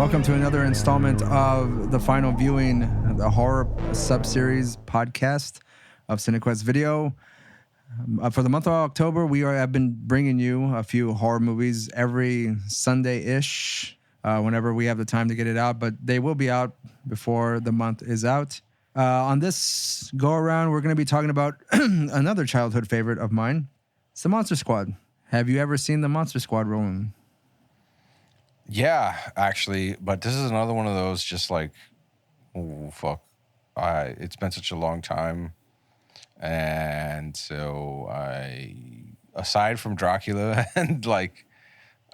Welcome to another installment of the final viewing, the horror sub-series podcast of CineQuest Video. For the month of October, have been bringing you a few horror movies every Sunday-ish, whenever we have the time to get it out, but they will be out before the month is out. On this go-around, we're going to be talking about another childhood favorite of mine. It's the Monster Squad. Have you ever seen the Monster Squad, Roland? Yeah, actually, but this is another one of those just like, oh, fuck. It's been such a long time. And so aside from Dracula and like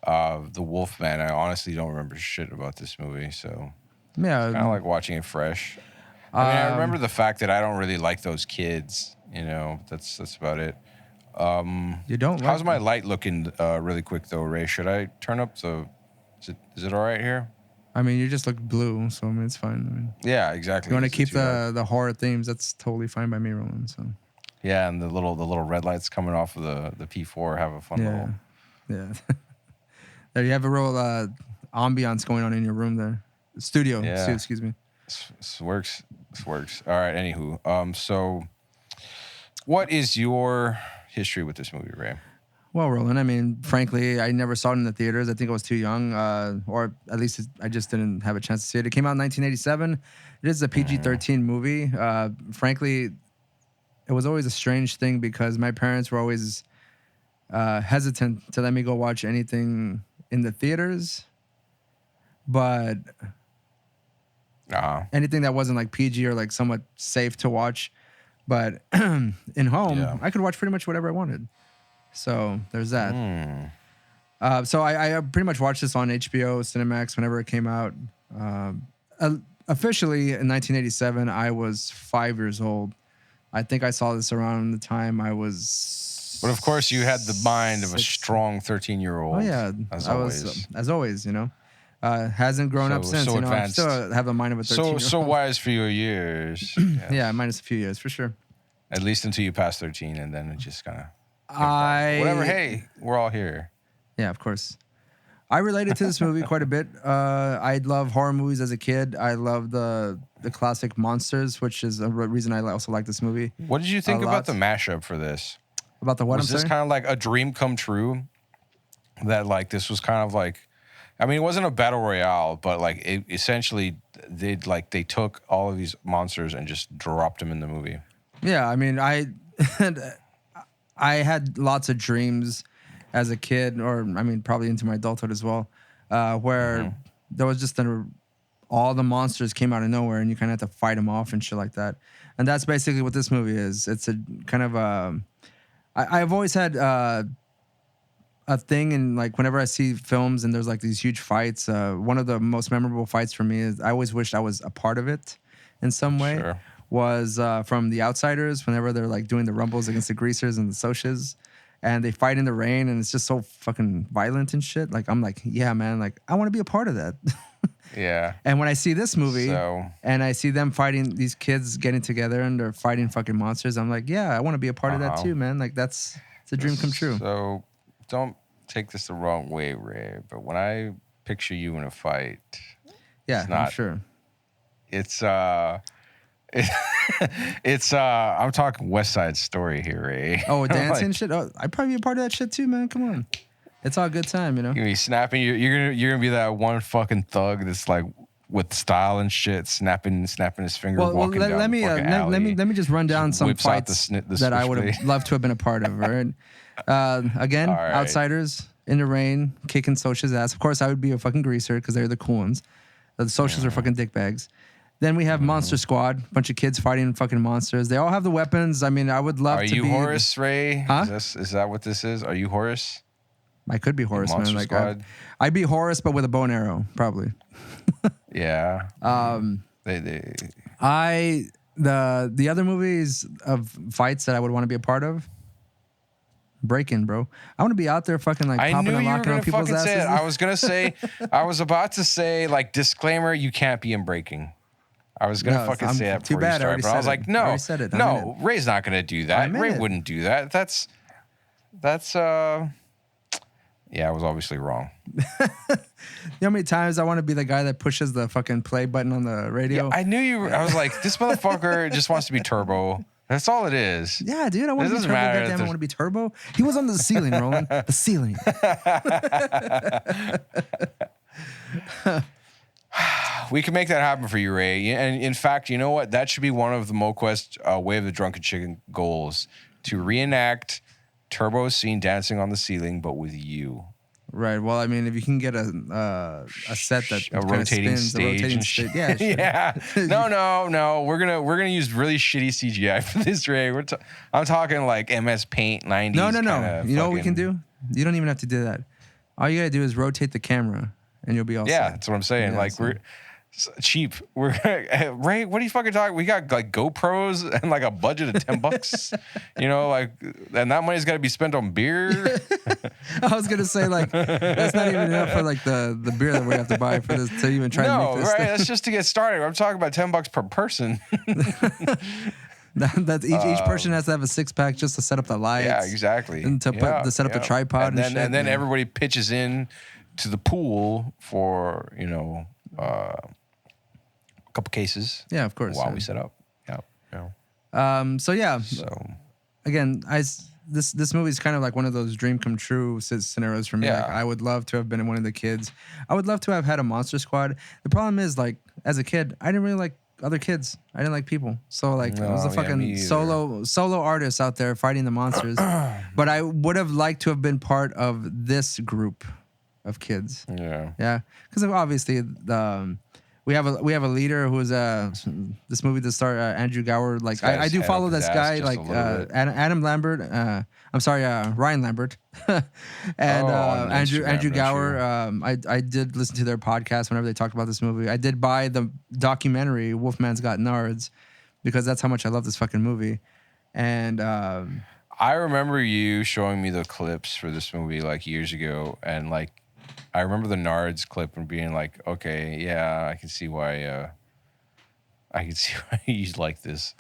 the Wolfman, I honestly don't remember shit about this movie. So Yeah. it's kind of like watching it fresh. I remember the fact that I don't really like those kids. You know, that's about it. You don't like How's my light looking really quick, though, Ray? Should I turn up the... Is it all right here? I mean, you just look blue, so I mean, it's fine. I mean, yeah, exactly. You want to keep the horror themes? That's totally fine by me, Roland. So yeah, and the little red lights coming off of the P4 have a fun little. Yeah. There you have a real ambiance going on in your room there. Studio. Yeah. Excuse me. This works. All right. Anywho, so what is your history with this movie, Ray? Well, Roland, I mean, frankly, I never saw it in the theaters. I think I was too young, or at least I just didn't have a chance to see it. It came out in 1987. It is a PG-13 movie. Frankly, it was always a strange thing because my parents were always hesitant to let me go watch anything in the theaters. But anything that wasn't like PG or like somewhat safe to watch. But in home, I could watch pretty much whatever I wanted. So there's that. So I pretty much watched this on HBO, Cinemax, whenever it came out. Officially in 1987, I was 5 years old. I think I saw this around the time I was... But of course, you had the mind of a strong 13-year-old. Oh, yeah. As always, you know. Hasn't grown up since, you know. I still have the mind of a 13-year-old. So wise for your years. Yes. Yeah, minus a few years, for sure. At least until you pass 13, and then it just kind of... Whatever, hey, we're all here. Yeah, of course. I related to this movie quite a bit. I love horror movies as a kid. I love the classic monsters, which is a reason I also like this movie. What did you think about the mashup for this? About the what? Was this kind of like a dream come true? That like this was kind of like, I mean, it wasn't a battle royale, but like it essentially they took all of these monsters and just dropped them in the movie. Yeah, I mean, I had lots of dreams as a kid, or I mean, probably into my adulthood as well, where there was just all the monsters came out of nowhere, and you kind of had to fight them off and shit like that. And that's basically what this movie is. It's a kind of I've always had a thing, and like whenever I see films and there's like these huge fights, one of the most memorable fights for me is I always wished I was a part of it in some way. Sure. Was from The Outsiders, whenever they're like doing the rumbles against the greasers and the socias, and they fight in the rain, and it's just so fucking violent and shit. Like, I'm like, yeah, man, like I want to be a part of that. Yeah. And when I see this movie and I see them fighting, these kids getting together and they're fighting fucking monsters, I'm like, yeah, I want to be a part of that too, man. Like it's a dream come true. So don't take this the wrong way, Ray, but when I picture you in a fight, I'm sure. It's I'm talking West Side Story here, Ray. Oh, dancing shit. Oh, I'd probably be a part of that shit too, man. Come on, it's all good time, you know. You're gonna be snapping. You're gonna be that one fucking thug that's like with style and shit, snapping his fingers. Well, walking down let me just run down some fights that I would have loved to have been a part of. Right. Again, right. Outsiders in the rain, kicking Socia's ass. Of course, I would be a fucking greaser because they're the cool ones. The Socials are fucking dickbags. Then we have Monster Squad, bunch of kids fighting fucking monsters. They all have the weapons. I mean, I would love to be... Are you Horace, Ray? Huh? Is that what this is? Are you Horace? I could be Horace, man. Like I'd be Horace, but with a bow and arrow, probably. Yeah. The other movies of fights that I would want to be a part of, Break-In, bro. I want to be out there fucking like popping and locking on people's asses. Say it. I was gonna say, I was about to say like disclaimer, you can't be in Breaking. I was gonna fucking say that before you started, but I was like, no, Ray's not gonna do that. Ray wouldn't do that. That's Yeah, I was obviously wrong. You know how many times I want to be the guy that pushes the fucking play button on the radio? I knew you were. I was like, this motherfucker just wants to be Turbo. That's all it is. Yeah, dude, I want to be doesn't Turbo. matter. Goddamn, I want to be Turbo. He was on the ceiling, Roland. The ceiling. We can make that happen for you, Ray. And in fact, you know what? That should be one of the MoQuest Way of the Drunken Chicken goals, to reenact Turbo's scene dancing on the ceiling, but with you. Right. Well, I mean, if you can get a set that A rotating spins, stage, and shit. Yeah. Sure. Yeah. No. We're gonna use really shitty CGI for this, Ray. I'm talking like MS Paint 90s. No. You know what we can do? You don't even have to do that. All you gotta do is rotate the camera, and you'll be all set. Yeah, that's what I'm saying. Yeah, like we're cheap. We're Ray. What are you fucking talking? We got like GoPros and like a budget of $10. You know, like, and that money's got to be spent on beer. I was gonna say, like, that's not even enough for like the beer that we have to buy for this to even try to make this. Right? That's just to get started. I'm talking about $10 per person. That's each person has to have a 6-pack just to set up the lights. Yeah, exactly. And to set up the tripod and then everybody pitches in to the pool for a couple cases. Yeah, of course. While we set up. Yeah. So again, this movie is kind of like one of those dream come true scenarios for me. Yeah. Like, I would love to have been one of the kids. I would love to have had a Monster Squad. The problem is, like, as a kid, I didn't really like other kids. I didn't like people. So like, I was a fucking solo artist out there fighting the monsters. But I would have liked to have been part of this group of kids. Yeah, because obviously we have a leader who's this movie that starred Andrew Gower. Like, I do follow this guy, like Adam Lambert. Ryan Lambert and Andrew Gower. I did listen to their podcast whenever they talked about this movie. I did buy the documentary Wolfman's Got Nards because that's how much I love this fucking movie. And I remember you showing me the clips for this movie like years ago, and like, I remember the Nards clip and being like, okay, yeah, I can see why you like this.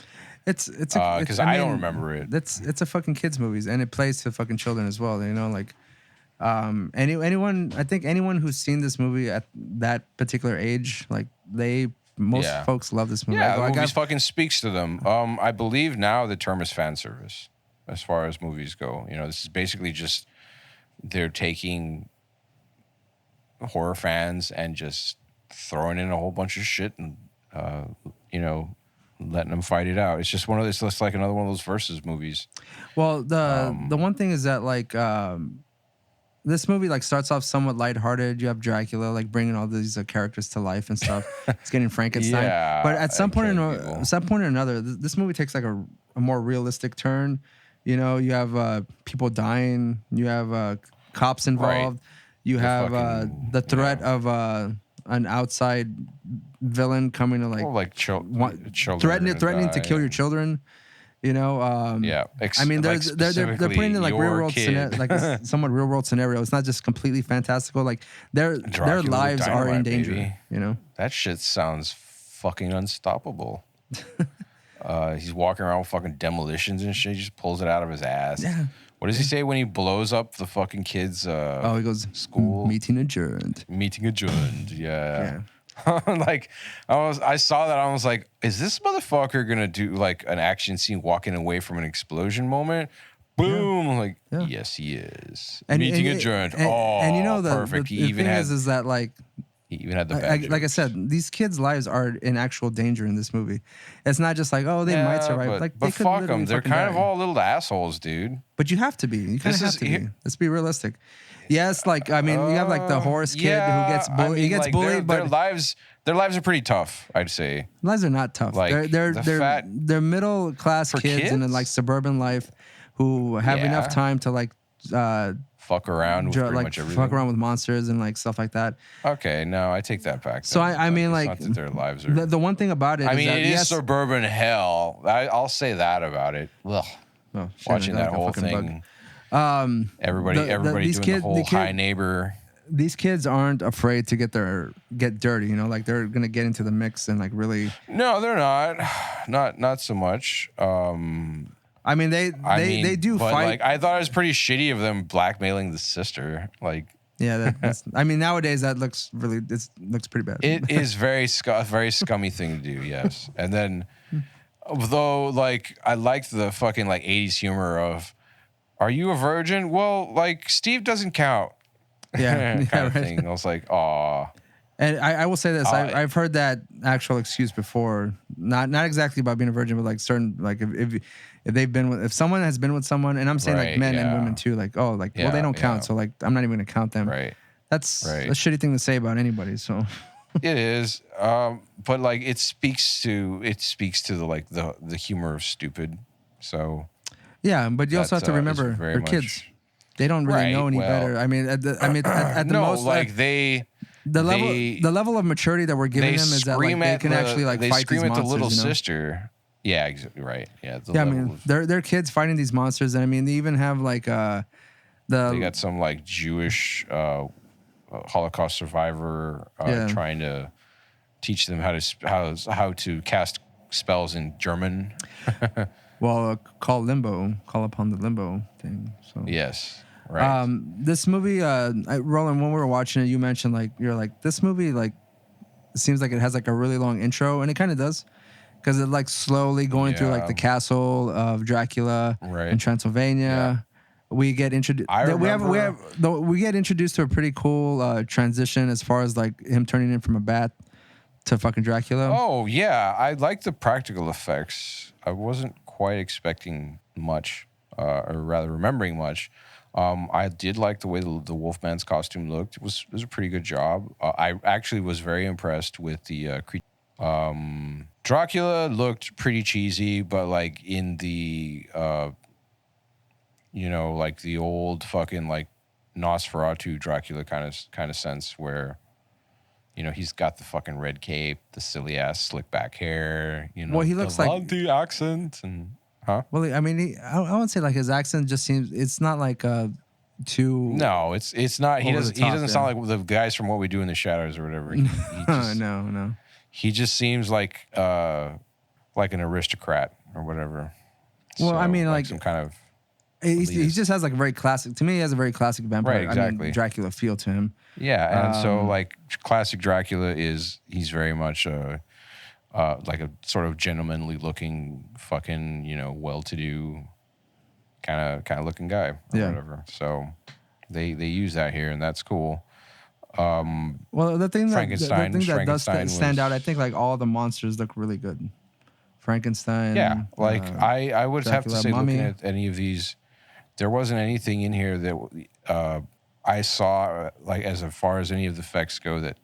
It's because I don't remember it. It's a fucking kids movies, and it plays to fucking children as well. You know, like anyone. I think anyone who's seen this movie at that particular age, like most folks love this movie. Yeah, the movie fucking speaks to them. I believe now the term is fan service as far as movies go. You know, this is basically just they're taking horror fans and just throwing in a whole bunch of shit and letting them fight it out. It's just it's like another one of those versus movies. Well, the one thing is that like this movie like starts off somewhat lighthearted. You have Dracula like bringing all these characters to life and stuff. It's getting Frankenstein. Yeah, but at some point or another, this movie takes like a more realistic turn. You know, you have people dying. You have cops involved. Right. You have the threat of an outside villain coming to children threatening to kill your children. You know, I mean, they're putting in like real world like somewhat real world scenario. It's not just completely fantastical. Like their lives are in danger. Baby. You know, that shit sounds fucking unstoppable. He's walking around with fucking demolitions and shit. He just pulls it out of his ass. Yeah. What does he say when he blows up the fucking kids' he goes, school? Meeting adjourned. Yeah. Like, I saw that. I was like, is this motherfucker gonna do like an action scene walking away from an explosion moment? Boom! Yeah. Like, yes, he is. Meeting adjourned. And you know perfect. The thing is that like. He even had the badge. Like I said, these kids' lives are in actual danger in this movie. It's not just like, oh, they might survive. But fuck them. They're kind of all little assholes, dude. But you have to be. You kind of have to be. Let's be realistic. Yes, like, I mean, you have like the Horace kid who gets bullied. He gets bullied, but their lives are pretty tough, I'd say. Lives are not tough. Like, they're middle class kids in like suburban life who have enough time to like fuck around with pretty much everything. Fuck around with monsters and like stuff like that. Okay, no, I take that back. So I mean, like, not that their lives are. The one thing about it, it is suburban hell. I'll say that about it. Ugh. Oh, watching that whole thing. Everybody doing the whole high neighbor. These kids aren't afraid to get dirty. You know, like they're gonna get into the mix and like really. No, they're not so much. I mean, they do but fight. like I thought it was pretty shitty of them blackmailing the sister. Like, Yeah, that's. I mean, nowadays that looks looks pretty bad. it is a very scummy thing to do. Yes, and then though, like I liked the fucking like 80s humor of, "Are you a virgin?" Well, like Steve doesn't count. Yeah, kind of thing. I was like, "Aw." And I will say this: I've heard that actual excuse before. Not exactly about being a virgin, but like certain like if they've been with, if someone has been with someone, and I'm saying like Right, men and yeah. women too. Like, oh, like well they don't count, so like I'm not even gonna count them. Right. That's Right. a shitty thing to say about anybody. So It is, but like it speaks to the like the humor of stupid. So yeah, but you also have to is remember very they're much- kids. They don't really Right, know any well- better. I mean, at the no, most, like the level of maturity that we're giving they them is that like scream they at can actually like they fight scream these at the monsters. little You know? sister. Yeah, exactly right. Yeah, Yeah, I level mean, of- they're kids fighting these monsters, and I mean, they even have like they got some like Jewish Holocaust survivor Yeah. trying to teach them how to cast spells in German. call upon the limbo thing. So Yes, right. this movie, Roland, when we were watching it, you mentioned like you're like this movie like seems like it has like a really long intro, and it kind of does because it like slowly going through like Yeah. the castle of Dracula Right. in Transylvania. We get introduced. I remember- We get introduced to a pretty cool transition as far as like him turning in from a bat to fucking Dracula. Oh yeah, I like the practical effects. I wasn't quite expecting much, or rather remembering much. I did like the way the Wolfman's costume looked. It was a pretty good job. I actually was very impressed with the creature. Dracula looked pretty cheesy, but like in the like the old fucking like Nosferatu Dracula kind of sense where. He's got the fucking red cape, the silly ass slick back hair. Well, he looks like the accent and Well, I mean, I would say like his accent just seems it's not like too. No, it's not. He Over the doesn't. He top, doesn't sound like the guys from What We Do in the Shadows or whatever. He just, No. He just seems like an aristocrat or whatever. Well, I mean, like some kind of. He elitist. just has like a very classic. To me, he has a very classic vampire. Right, exactly. Dracula feel to him. Yeah, and so like classic Dracula he's very much like a sort of gentlemanly looking fucking well-to-do kind of looking guy or whatever. So they use that here, and that's cool. Well, the thing that does Frankenstein stand out, I was- think like all the monsters look really good. Frankenstein. Yeah, like I would have to Dracula, say, Mummy. looking at any of these, there wasn't anything in here that I saw like as far as any of the effects go that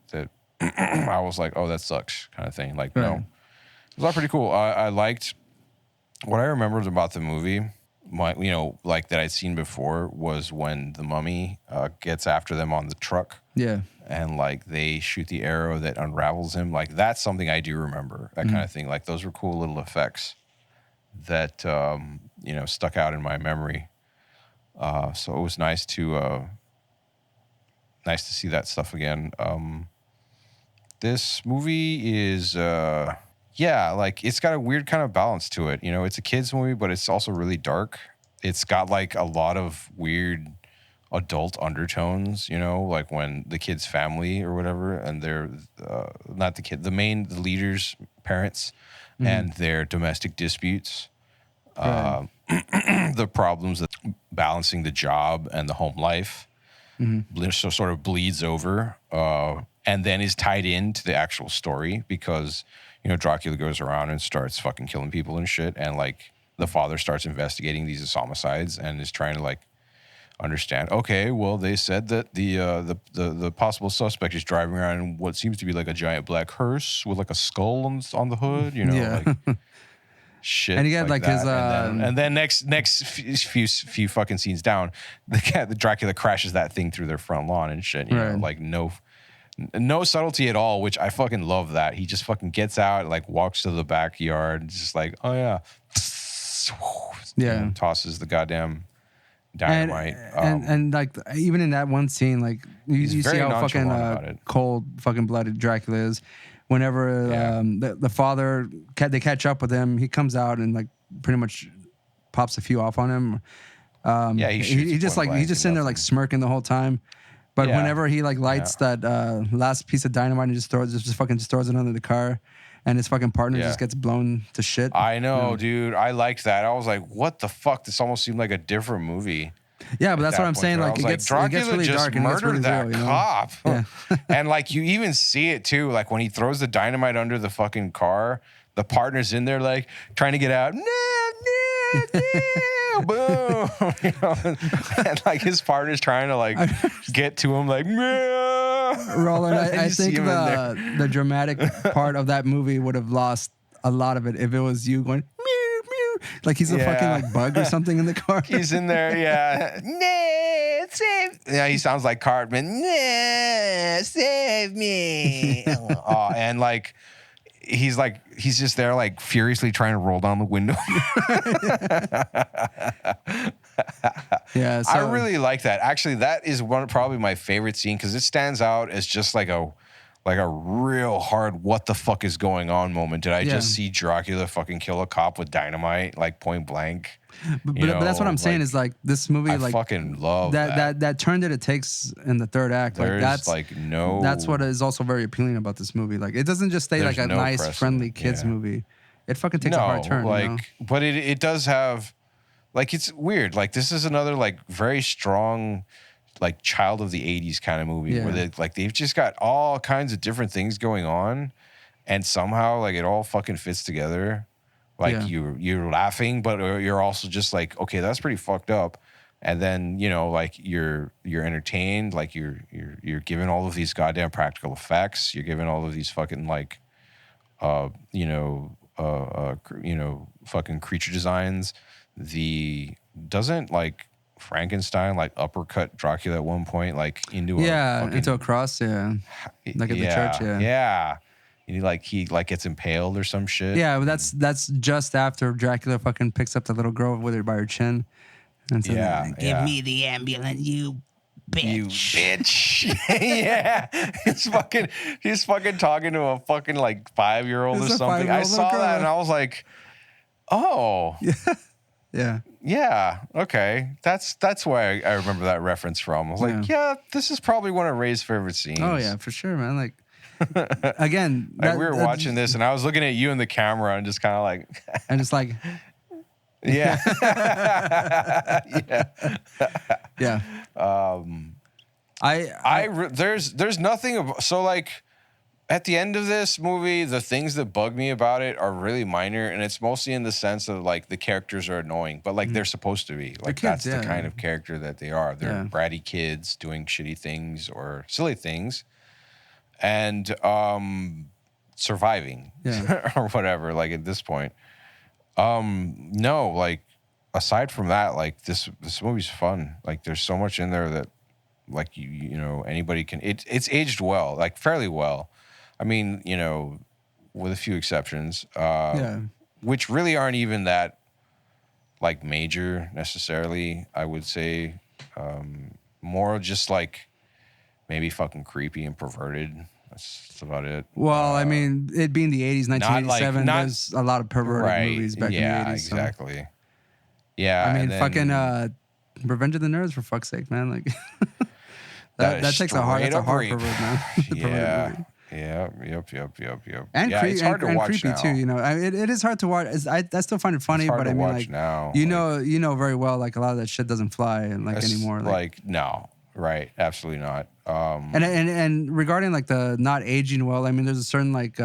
I was like, oh, that sucks kind of thing. Like, no, Right. it was all pretty cool. I liked what I remembered about the movie. Like that I'd seen before was when the mummy gets after them on the truck. Yeah. And like they shoot the arrow that unravels him. Like that's something I do remember. That kind of thing. Like those were cool little effects that stuck out in my memory. So it was nice to see that stuff again. This movie is like it's got a weird kind of balance to it. It's a kids movie, but it's also really dark. It's got like a lot of weird adult undertones, like when the kid's family or whatever, and they're not the kid, the leader's parents and their domestic disputes, the problems of balancing the job and the home life, so sort of bleeds over, and then is tied into the actual story because Dracula goes around and starts fucking killing people and shit, and like the father starts investigating these homicides and is trying to like understand. Okay, well, they said that the possible suspect is driving around in what seems to be like a giant black hearse with like a skull on the hood. Like shit. And he had like his and then next few fucking scenes down, the Dracula crashes that thing through their front lawn and shit. You know, like no subtlety at all, which I fucking love. That he just fucking gets out, like walks to the backyard, just like, oh yeah, and tosses the goddamn dynamite. And like even in that one scene, like you see how fucking cold fucking blooded Dracula is. Whenever the father they catch up with him, he comes out and like pretty much pops a few off on him. Yeah, he just like he's just sitting there like smirking the whole time. But whenever he like lights that last piece of dynamite and just throws it under the car, and his fucking partner just gets blown to shit. I know, dude. I liked that. I was like, what the fuck? This almost seemed like a different movie. Yeah, but that's what I'm saying. Like, it gets really dark and it gets really that real, cop. Yeah. And like, you even see it too. Like when he throws the dynamite under the fucking car, the partner's in there like trying to get out. Boom. You know, and like his partner's trying to like get to him like, Roland, I think the dramatic part of that movie would have lost a lot of it if it was you going meow, meow. Like he's a fucking like bug or something in the car. He's in there, save. Yeah, he sounds like Cartman. Save me. And like he's just there like furiously trying to roll down the window. Yeah, so. I really like that. Actually, that is probably my favorite scene because it stands out as just like a real hard what the fuck is going on moment. Did I just see Dracula fucking kill a cop with dynamite like point blank? But that's what I'm saying is like this movie I fucking love that turn that it takes in the third act. There's that's what is also very appealing about this movie. Like it doesn't just stay like a nice friendly kids movie. It fucking takes a hard turn. Like, you know? But it does have like it's weird. Like this is another like very strong like child of the 80s kind of movie where they've just got all kinds of different things going on and somehow like it all fucking fits together. Like you're laughing, but you're also just like, okay, that's pretty fucked up. And then, you know, like you're entertained, like you're given all of these goddamn practical effects. You're given all of these fucking like fucking creature designs. Doesn't like Frankenstein like uppercut Dracula at one point like into a cross, like at the church, and he gets impaled or some shit. Yeah, but that's just after Dracula fucking picks up the little girl with her by her chin and says, "Give me the ambulance, you bitch." You bitch. Yeah. He's fucking talking to a fucking like 5-year-old or something. I saw that and I was like, oh. Yeah. Okay. That's why I remember that reference from. I was like, yeah, this is probably one of Ray's favorite scenes. Oh yeah, for sure, man. Like again, we were watching this and I was looking at you in the camera and just kind of like and just like yeah. Yeah. There's nothing so like at the end of this movie, the things that bug me about it are really minor, and it's mostly in the sense of like the characters are annoying, but like they're supposed to be. Like that's the kind of character that they are. They're bratty kids doing shitty things or silly things, and surviving or whatever. Like at this point, no, like aside from that, like this movie's fun. Like there's so much in there that like you know anybody can. It's aged well, like fairly well. I mean, you know, with a few exceptions, which really aren't even that like major necessarily. I would say more just like maybe fucking creepy and perverted. That's about it. Well, I mean, it being the 80s, 1987, there's a lot of perverted movies back in the 80s. Yeah, exactly. So. Yeah, I mean, fucking Revenge of the Nerds, for fuck's sake, man. Like that takes a hard pervert, man. Yeah. Yep. And, it's hard to watch creepy now. too. You know, it is hard to watch. I still find it funny, but I mean, like now. you know very well, like a lot of that shit doesn't fly and like anymore. Like no, right? Absolutely not. And regarding like the not aging well, I mean, there's a certain like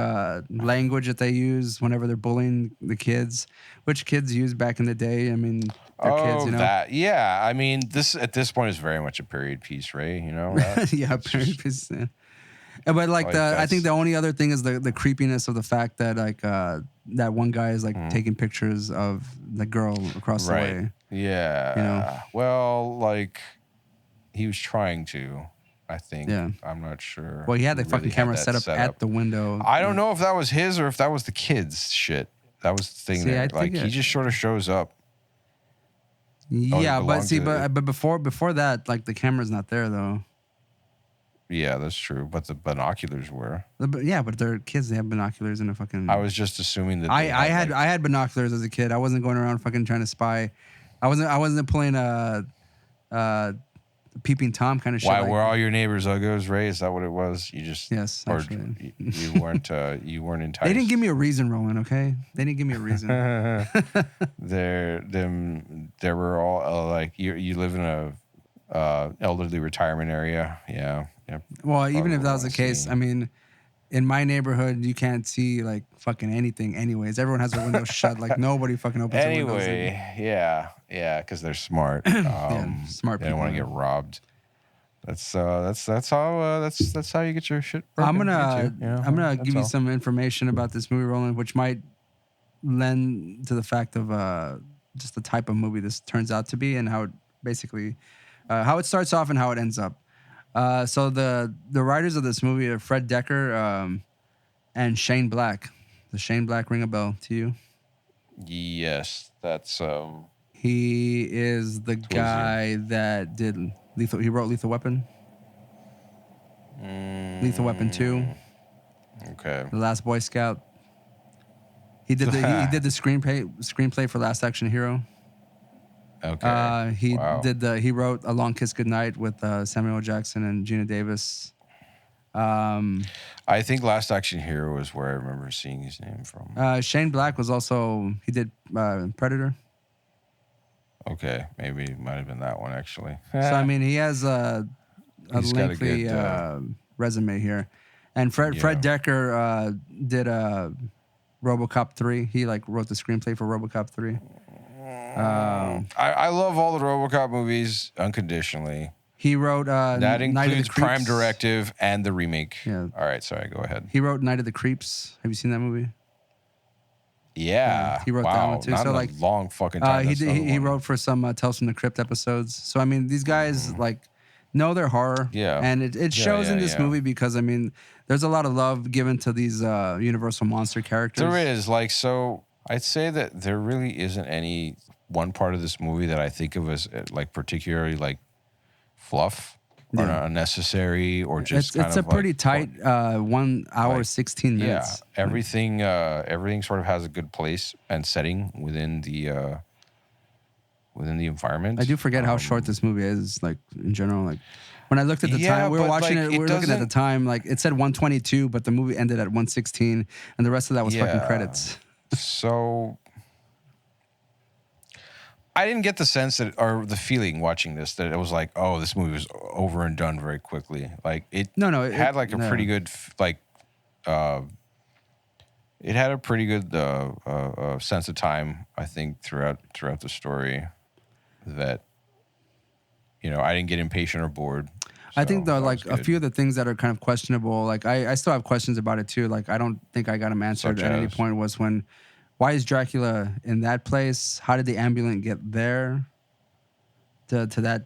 language that they use whenever they're bullying the kids, which kids used back in the day. I mean, they're kids, you know. Yeah. I mean, this at this point is very much a period piece, right? You know. Period piece. Yeah. But like I think the only other thing is the creepiness of the fact that like that one guy is like taking pictures of the girl across the way. Yeah. You know? Well, like he was trying to, I think. Yeah. I'm not sure. Well, he had the fucking camera set up at the window. I don't know if that was his or if that was the kid's shit. That was the thing there. Like he just sort of shows up. Yeah, but before that, like the camera's not there though. Yeah, that's true. But the binoculars were. Yeah, but they're kids. They have binoculars and a fucking. I was just assuming that I had binoculars as a kid. I wasn't going around fucking trying to spy. I wasn't playing uh peeping tom kind of shit. Why like, were all your neighbors uggos, Ray? Is that what it was? You just Yes, or actually. you weren't enticed. They didn't give me a reason, Roland. Okay, they didn't give me a reason. There were all like you live in a elderly retirement area. Yeah. Well, even Probably if that was the wanna case, see. I mean, in my neighborhood, you can't see like fucking anything. Anyways, everyone has their windows shut. Like nobody fucking opens their windows. Anyway, yeah, because they're smart. Yeah, smart They don't want to people. get robbed. That's how you get your shit I'm broken gonna into, you know? I'm gonna That's give you all. some information about this movie, Roland, which might lend to the fact of just the type of movie this turns out to be and how it basically how it starts off and how it ends up. So the writers of this movie are Fred Decker and Shane Black. Does Shane Black ring a bell to you? Yes, that's He is the was he? guy that did Lethal. He wrote Lethal Weapon. Lethal Weapon 2, okay. The Last Boy Scout. He did he did the screenplay for Last Action Hero. Okay. He wrote A Long Kiss Goodnight with Samuel L. Jackson and Gina Davis. I think Last Action Hero was where I remember seeing his name from. Shane Black was also he did Predator. Okay, maybe it might have been that one actually. So I mean he has a He's got a lengthy good, resume here. And Fred Decker did RoboCop 3. He like wrote the screenplay for RoboCop 3. I love all the RoboCop movies unconditionally. He wrote That Night of the includes Creeps. Crime Directive and the remake. Yeah. All right, sorry, go ahead. He wrote Night of the Creeps. Have you seen that movie? Yeah, he wrote that one too. Not So in a like long fucking time. he wrote for some Tales from the Crypt episodes. So I mean, these guys like know their horror. Yeah. and it shows in this yeah. movie because I mean, there's a lot of love given to these Universal monster characters. There is so I'd say that there really isn't any one part of this movie that I think of as like particularly like fluff or unnecessary or just It's a pretty tight 1 hour 16 minutes. Yeah, everything sort of has a good place and setting within the environment. I do forget how short this movie is, like in general. Like when I looked at the time, we were watching it. We were looking at the time. Like it said 1:22, but the movie ended at 1:16, and the rest of that was fucking credits. So I didn't get the sense that, or the feeling watching this, that it was like, oh, this movie was over and done very quickly. Like it, it had like a pretty good, like, it had a pretty good sense of time. I think throughout the story, that I didn't get impatient or bored. I think though, like a few of the things that are kind of questionable, like I still have questions about it too. Like I don't think I got them answered at any point. Was why is Dracula in that place? How did the ambulance get there? To that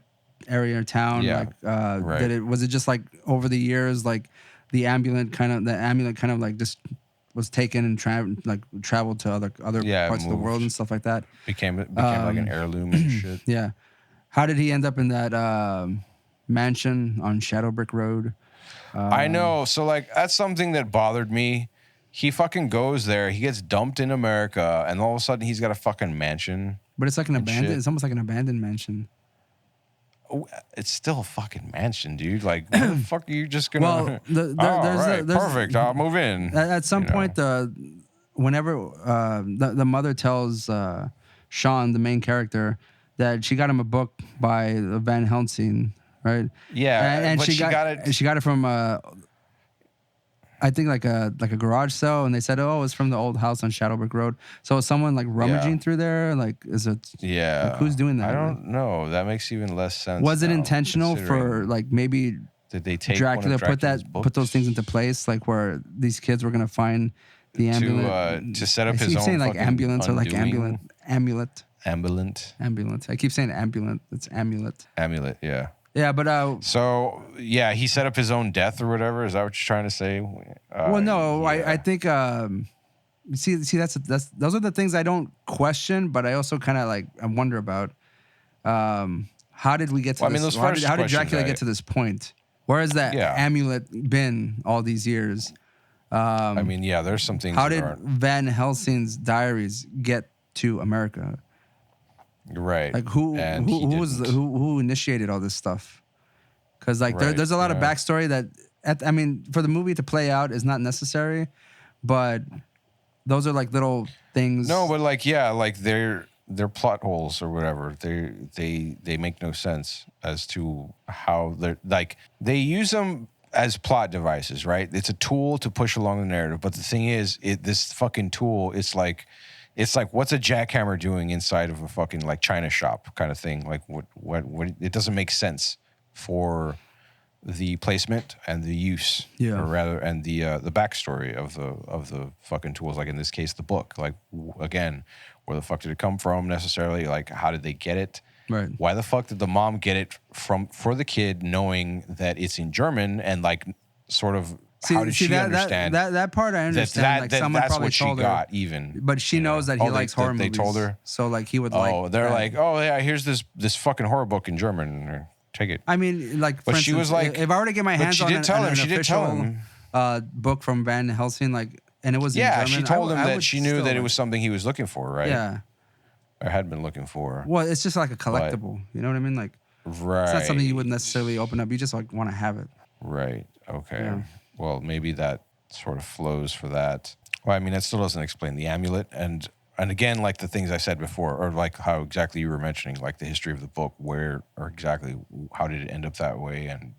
area or town? Yeah, like right. was it just like over the years, like the ambulance kind of like just was taken and traveled to other parts of the world and stuff like that. Became like an heirloom and shit. Yeah. How did he end up in that mansion on Shadowbrick Road? I know. So like that's something that bothered me. He fucking goes there. He gets dumped in America, and all of a sudden he's got a fucking mansion. But it's like an abandoned. Shit. It's almost like an abandoned mansion. It's still a fucking mansion, dude. Like, what the fuck are you just gonna? Well, perfect. I'll move in. At some point, whenever the mother tells Sean, the main character, that she got him a book by Van Helsing, right? Yeah, and she got it. She got it from I think like a garage sale, and they said, "Oh, it's from the old house on Shadowbrick Road." So is someone like rummaging through there? Like, is it? Yeah. Like, who's doing that? I don't know. That makes even less sense. Was it intentional for like maybe? Did they take Dracula put those things into place, like where these kids were gonna find the ambulance to set up his own? Saying like ambulance or like amulet. I keep saying ambulant. It's amulet. Amulet. Yeah. Yeah, but so yeah, he set up his own death or whatever. Is that what you're trying to say? Well, no, yeah. I think see that's those are the things I don't question, but I also kind of like I wonder about how did we get to this? How did Dracula get to this point? Where has that Yeah. amulet been all these years? I mean, yeah, there's some things How that did aren't Van Helsing's diaries get to America? right. Like who And he didn't. who initiated all this stuff? Because like Right. there's a lot of Yeah. backstory that I mean, for the movie to play out is not necessary, but those are like little things. No, but like, yeah, like they're plot holes or whatever. They make no sense as to how they're like they use them as plot devices, right? It's a tool to push along the narrative. But the thing is, this fucking tool, it's like what's a jackhammer doing inside of a fucking like China shop kind of thing? Like what it doesn't make sense for the placement and the use, Yeah. or rather, and the backstory of the fucking tools. Like in this case, the book. Like again, where the fuck did it come from necessarily? Like how did they get it? Right. Why the fuck did the mom get it for the kid, knowing that it's in German and like sort of how did she understand that part? I understand. Like someone that's probably what she told her, got even. but she knows that he likes horror they movies. told her. So like he would Oh, like. they're that. like, oh yeah, here's this fucking horror book in German. Or, take it. I mean, like, for But instance, she was like- if I were to get my but hands she on did an, tell on him- an she did tell official him. book from Van Helsing, like, and it was in Yeah, German, she told him I that would she knew still, that it like- was something he was looking for, right? Yeah. Or had been looking for. Well, it's just like a collectible. You know what I mean? Like, Right. it's not something you would necessarily open up. You just like want to have it. Right. Okay. Yeah. Well, maybe that sort of flows for that. Well, I mean, that still doesn't explain the amulet, and again, like the things I said before, or like how exactly you were mentioning, like the history of the book, where or exactly how did it end up that way, and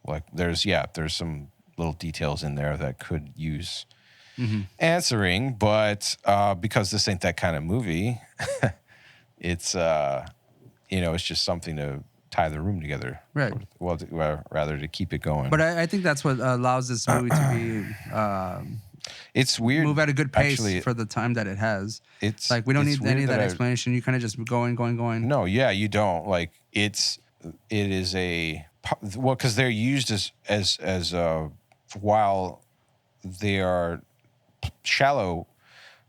like there's some little details in there that could use answering, but because this ain't that kind of movie, it's it's just something to tie the room together, Right. Well, rather to keep it going. But I think that's what allows this movie to be it's weird. move at a good pace actually, for the time that it has. It's Like, we don't it's need any weird of that I- explanation. You kind of just going. No, yeah, you don't. Like it is a well, because they're used as while they are shallow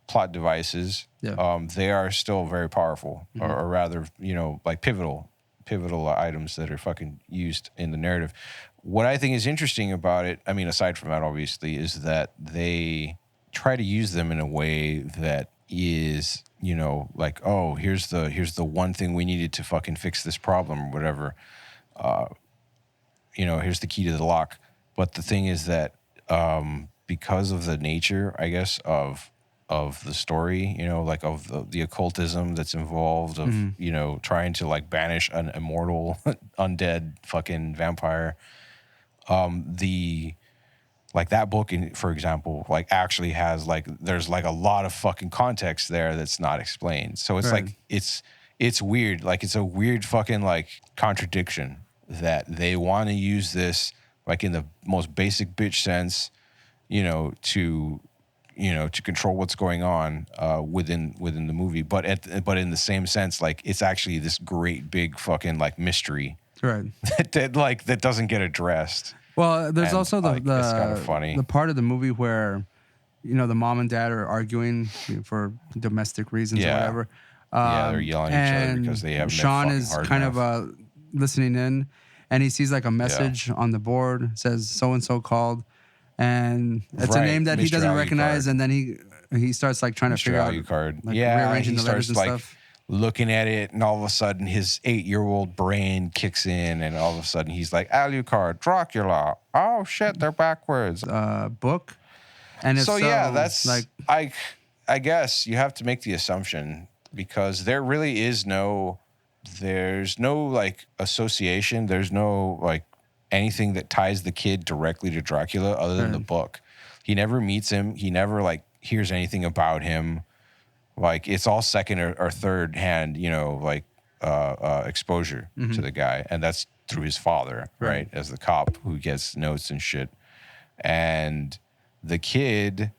plot devices, Yeah. they are still very powerful, or rather, like pivotal items that are fucking used in the narrative. What I think is interesting about it, I mean, aside from that, obviously, is that they try to use them in a way that is, like, oh, here's the one thing we needed to fucking fix this problem or whatever. Here's the key to the lock. But the thing is that because of the nature, I guess, of the story, like of the occultism that's involved, of trying to like banish an immortal undead fucking vampire, like that book, for example, like actually has like there's like a lot of fucking context there that's not explained. So it's Right. like it's weird. Like it's a weird fucking like contradiction that they want to use this like in the most basic bitch sense, to control what's going on within the movie, but in the same sense, like it's actually this great big fucking like mystery Right. that doesn't get addressed. Well, there's And, also like, it's kinda funny. the part of the movie where, the mom and dad are arguing for domestic reasons or Yeah. whatever. Yeah, they're yelling at each other and because they haven't been Sean fucking is hard kind enough. of listening in, and he sees like a message on the board, says so and so called, and it's a Right, name that he Mr. doesn't Alucard. recognize, and then he starts like trying to Mr. figure out Alucard. like Yeah, rearranging he the letters starts and like stuff. looking at it, and all of a sudden his 8-year-old brain kicks in, and all of a sudden he's like, Alucard, Dracula. Oh shit, they're backwards. Book, and if So yeah, that's like I guess you have to make the assumption, because there really is there's no like association, there's no like anything that ties the kid directly to Dracula other than the book. He never meets him, he never like hears anything about him. Like it's all second or third hand, exposure to the guy, and that's through his father, right? As the cop who gets notes and shit. And the kid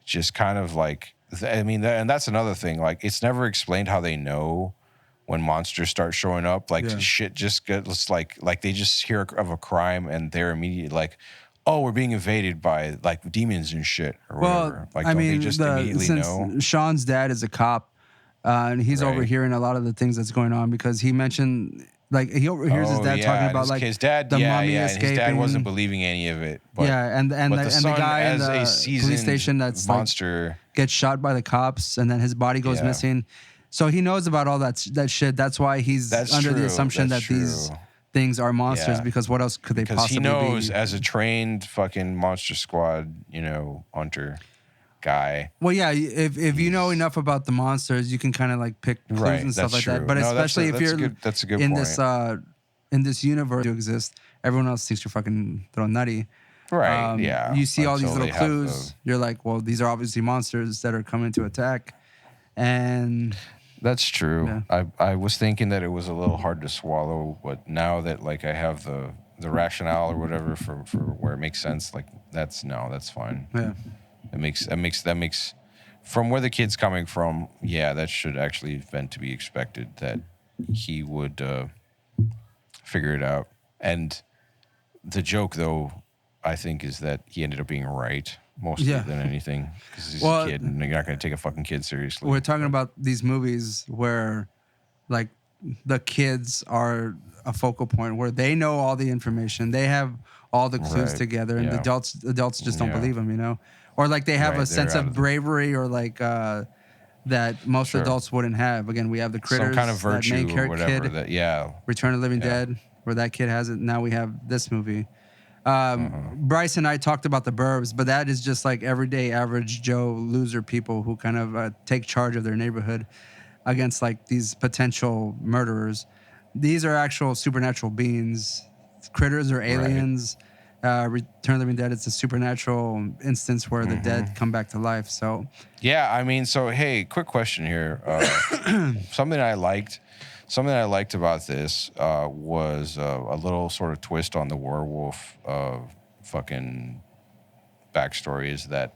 just kind of like, and that's another thing. Like, it's never explained how they know when monsters start showing up. Like, shit just gets like they just hear of a crime and they're immediately like, oh, we're being invaded by like demons and shit or whatever. Like, don't they just immediately since know? Sean's dad is a cop, and he's Right. overhearing a lot of the things that's going on, because he mentioned Like he overhears his dad talking about like his dad, the mummy and escaping. his dad wasn't believing any of it. But, and the son, guy in as a the seasoned police station that's monster, like gets shot by the cops, and then his body goes missing. So he knows about all that shit. That's why he's under the assumption that these things are monsters, because what else could they possibly be? Because he knows as a trained fucking Monster Squad, hunter guy. Well, yeah, if you know enough about the monsters, you can kind of like pick clues and stuff like that. But especially if you're that's a good in point. this universe you exist, everyone else thinks you're fucking little nutty. Right. You see all these little clues. You're like, well, these are obviously monsters that are coming to attack. And that's true. Yeah. I was thinking that it was a little hard to swallow, but now that like I have the rationale or whatever for where it makes sense, like that's fine. Yeah. That makes from where the kid's coming from, that should actually have been to be expected that he would figure it out. And the joke though, I think, is that he ended up being right mostly than anything, because he's a kid and you're not going to take a fucking kid seriously. We're talking about these movies where like the kids are a focal point, where they know all the information, they have all the clues together, and adults just don't believe them, or like they have a sense of bravery, or like that most adults wouldn't have. Again, we have the Critters, some kind of virtue that main or whatever. kid, Return of the Living Dead, where that kid has it. Now we have this movie. Bryce and I talked about the Burbs, but that is just like everyday average Joe loser people who kind of take charge of their neighborhood against like these potential murderers. These are actual supernatural beings. Critters or aliens. Return of the Living Dead, it's a supernatural instance where the dead come back to life. So hey, quick question here. Something I liked about this was a little sort of twist on the werewolf fucking backstory, is that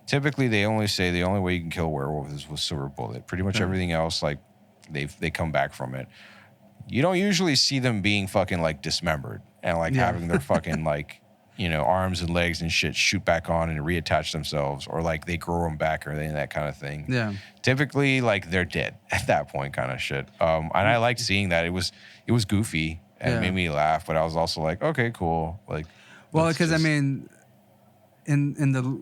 typically they only say the only way you can kill a werewolf is with silver bullet. Pretty much everything else, like they come back from it. You don't usually see them being fucking like dismembered and like having their fucking like, arms and legs and shit shoot back on and reattach themselves, or like they grow them back or anything, that kind of thing. Yeah. Typically, like they're dead at that point, kind of shit. And I liked seeing that. It was goofy and it made me laugh, but I was also like, okay, cool. Like, well, because I mean, in the,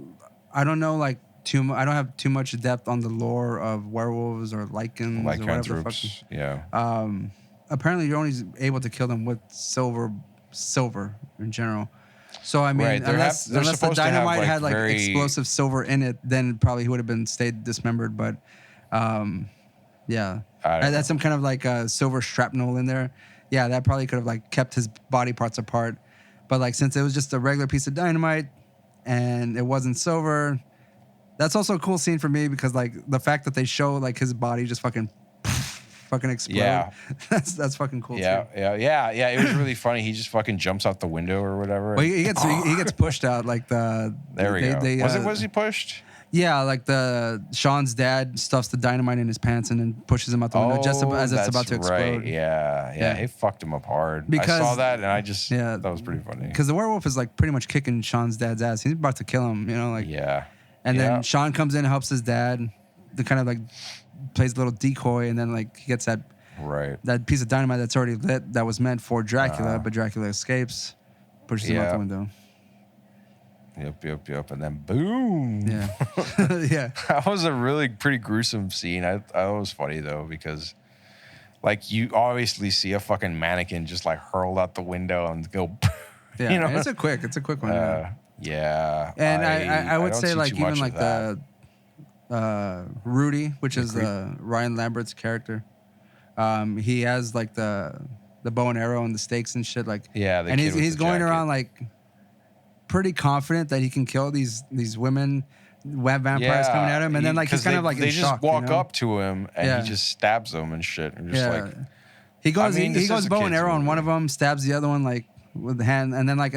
I don't know, like I don't have too much depth on the lore of werewolves or lycans or whatever the fuck. Yeah. Apparently, you're only able to kill them with silver in general. So I mean, unless the dynamite had like explosive silver in it, then probably he would have stayed dismembered. But that's some kind of like silver shrapnel in there. Yeah, that probably could have like kept his body parts apart. But like since it was just a regular piece of dynamite and it wasn't silver, that's also a cool scene for me, because like the fact that they show like his body just fucking explode. Yeah. That's fucking cool. Yeah. It was really funny. He just fucking jumps out the window or whatever. Well, he gets pushed out like the. There we go. Was he pushed? Yeah, like Sean's dad stuffs the dynamite in his pants and then pushes him out the window just as it's about to explode. Right. Yeah. He fucked him up hard. Because I saw that and I just that was pretty funny. Because the werewolf is like pretty much kicking Sean's dad's ass. He's about to kill him. And then Sean comes in and helps his dad. The kind of like plays a little decoy, and then like he gets that piece of dynamite that's already lit that was meant for Dracula, but Dracula escapes, pushes him out the window. Yep. And then boom. Yeah. Yeah. That was a really pretty gruesome scene. I thought it was funny though, because like you obviously see a fucking mannequin just like hurled out the window and go. Yeah. It's a quick one. Yeah. And I would say like even like the Rudy, which is Ryan Lambert's character. He has like the bow and arrow and the stakes and shit. Like and he's going around like pretty confident that he can kill these women vampires coming at him, and then like he's kind of like they in just shock, walk up to him and he just stabs them and shit. And just like he goes he goes bow and arrow on one of them, stabs the other one like with the hand, and then like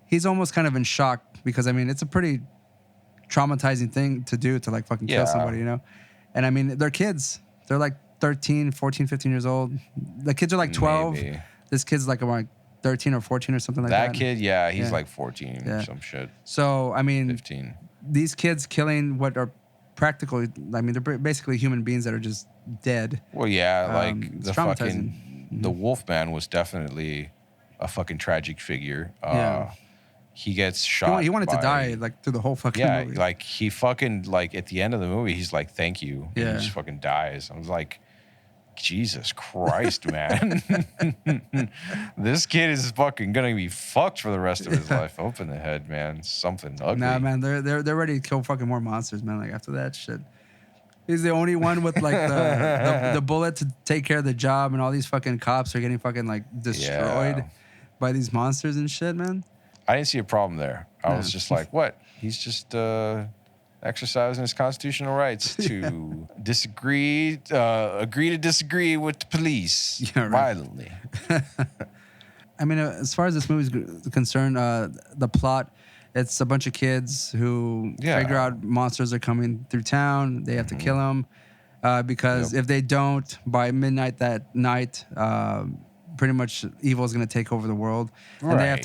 he's almost kind of in shock, because I mean it's a pretty traumatizing thing to do, to like fucking kill somebody, and I mean they're kids, they're like 13, 14, 15 years old. The kids are like 12. Maybe. This kid's like around 13 or 14 or something like that. That kid, he's like 14 or some shit. So, I mean, 15. These kids killing what are practically, I mean, they're basically human beings that are just dead. Well, like the fucking the Wolfman was definitely a fucking tragic figure. Yeah. He gets shot. He wanted to by- die like through the whole fucking Yeah, movie. like he fucking like at the end of the movie, he's like, "Thank you," and Yeah. he just fucking dies. I was like, Jesus Christ, man. This kid is fucking gonna be fucked for the rest of his life. Open the head, man. Something ugly. Nah, man, they're ready to kill fucking more monsters, man. Like after that shit, he's the only one with like the bullet to take care of the job, and all these fucking cops are getting fucking like destroyed Yeah. by these monsters and shit, man. I didn't see a problem there. I was Yeah. just like, what? He's just exercising his constitutional rights to agree to disagree with the police Yeah, right. violently. I mean, as far as this movie's concerned, the plot, it's a bunch of kids who figure out monsters are coming through town. They have to kill them because if they don't, by midnight that night, pretty much evil is going to take over the world. And they have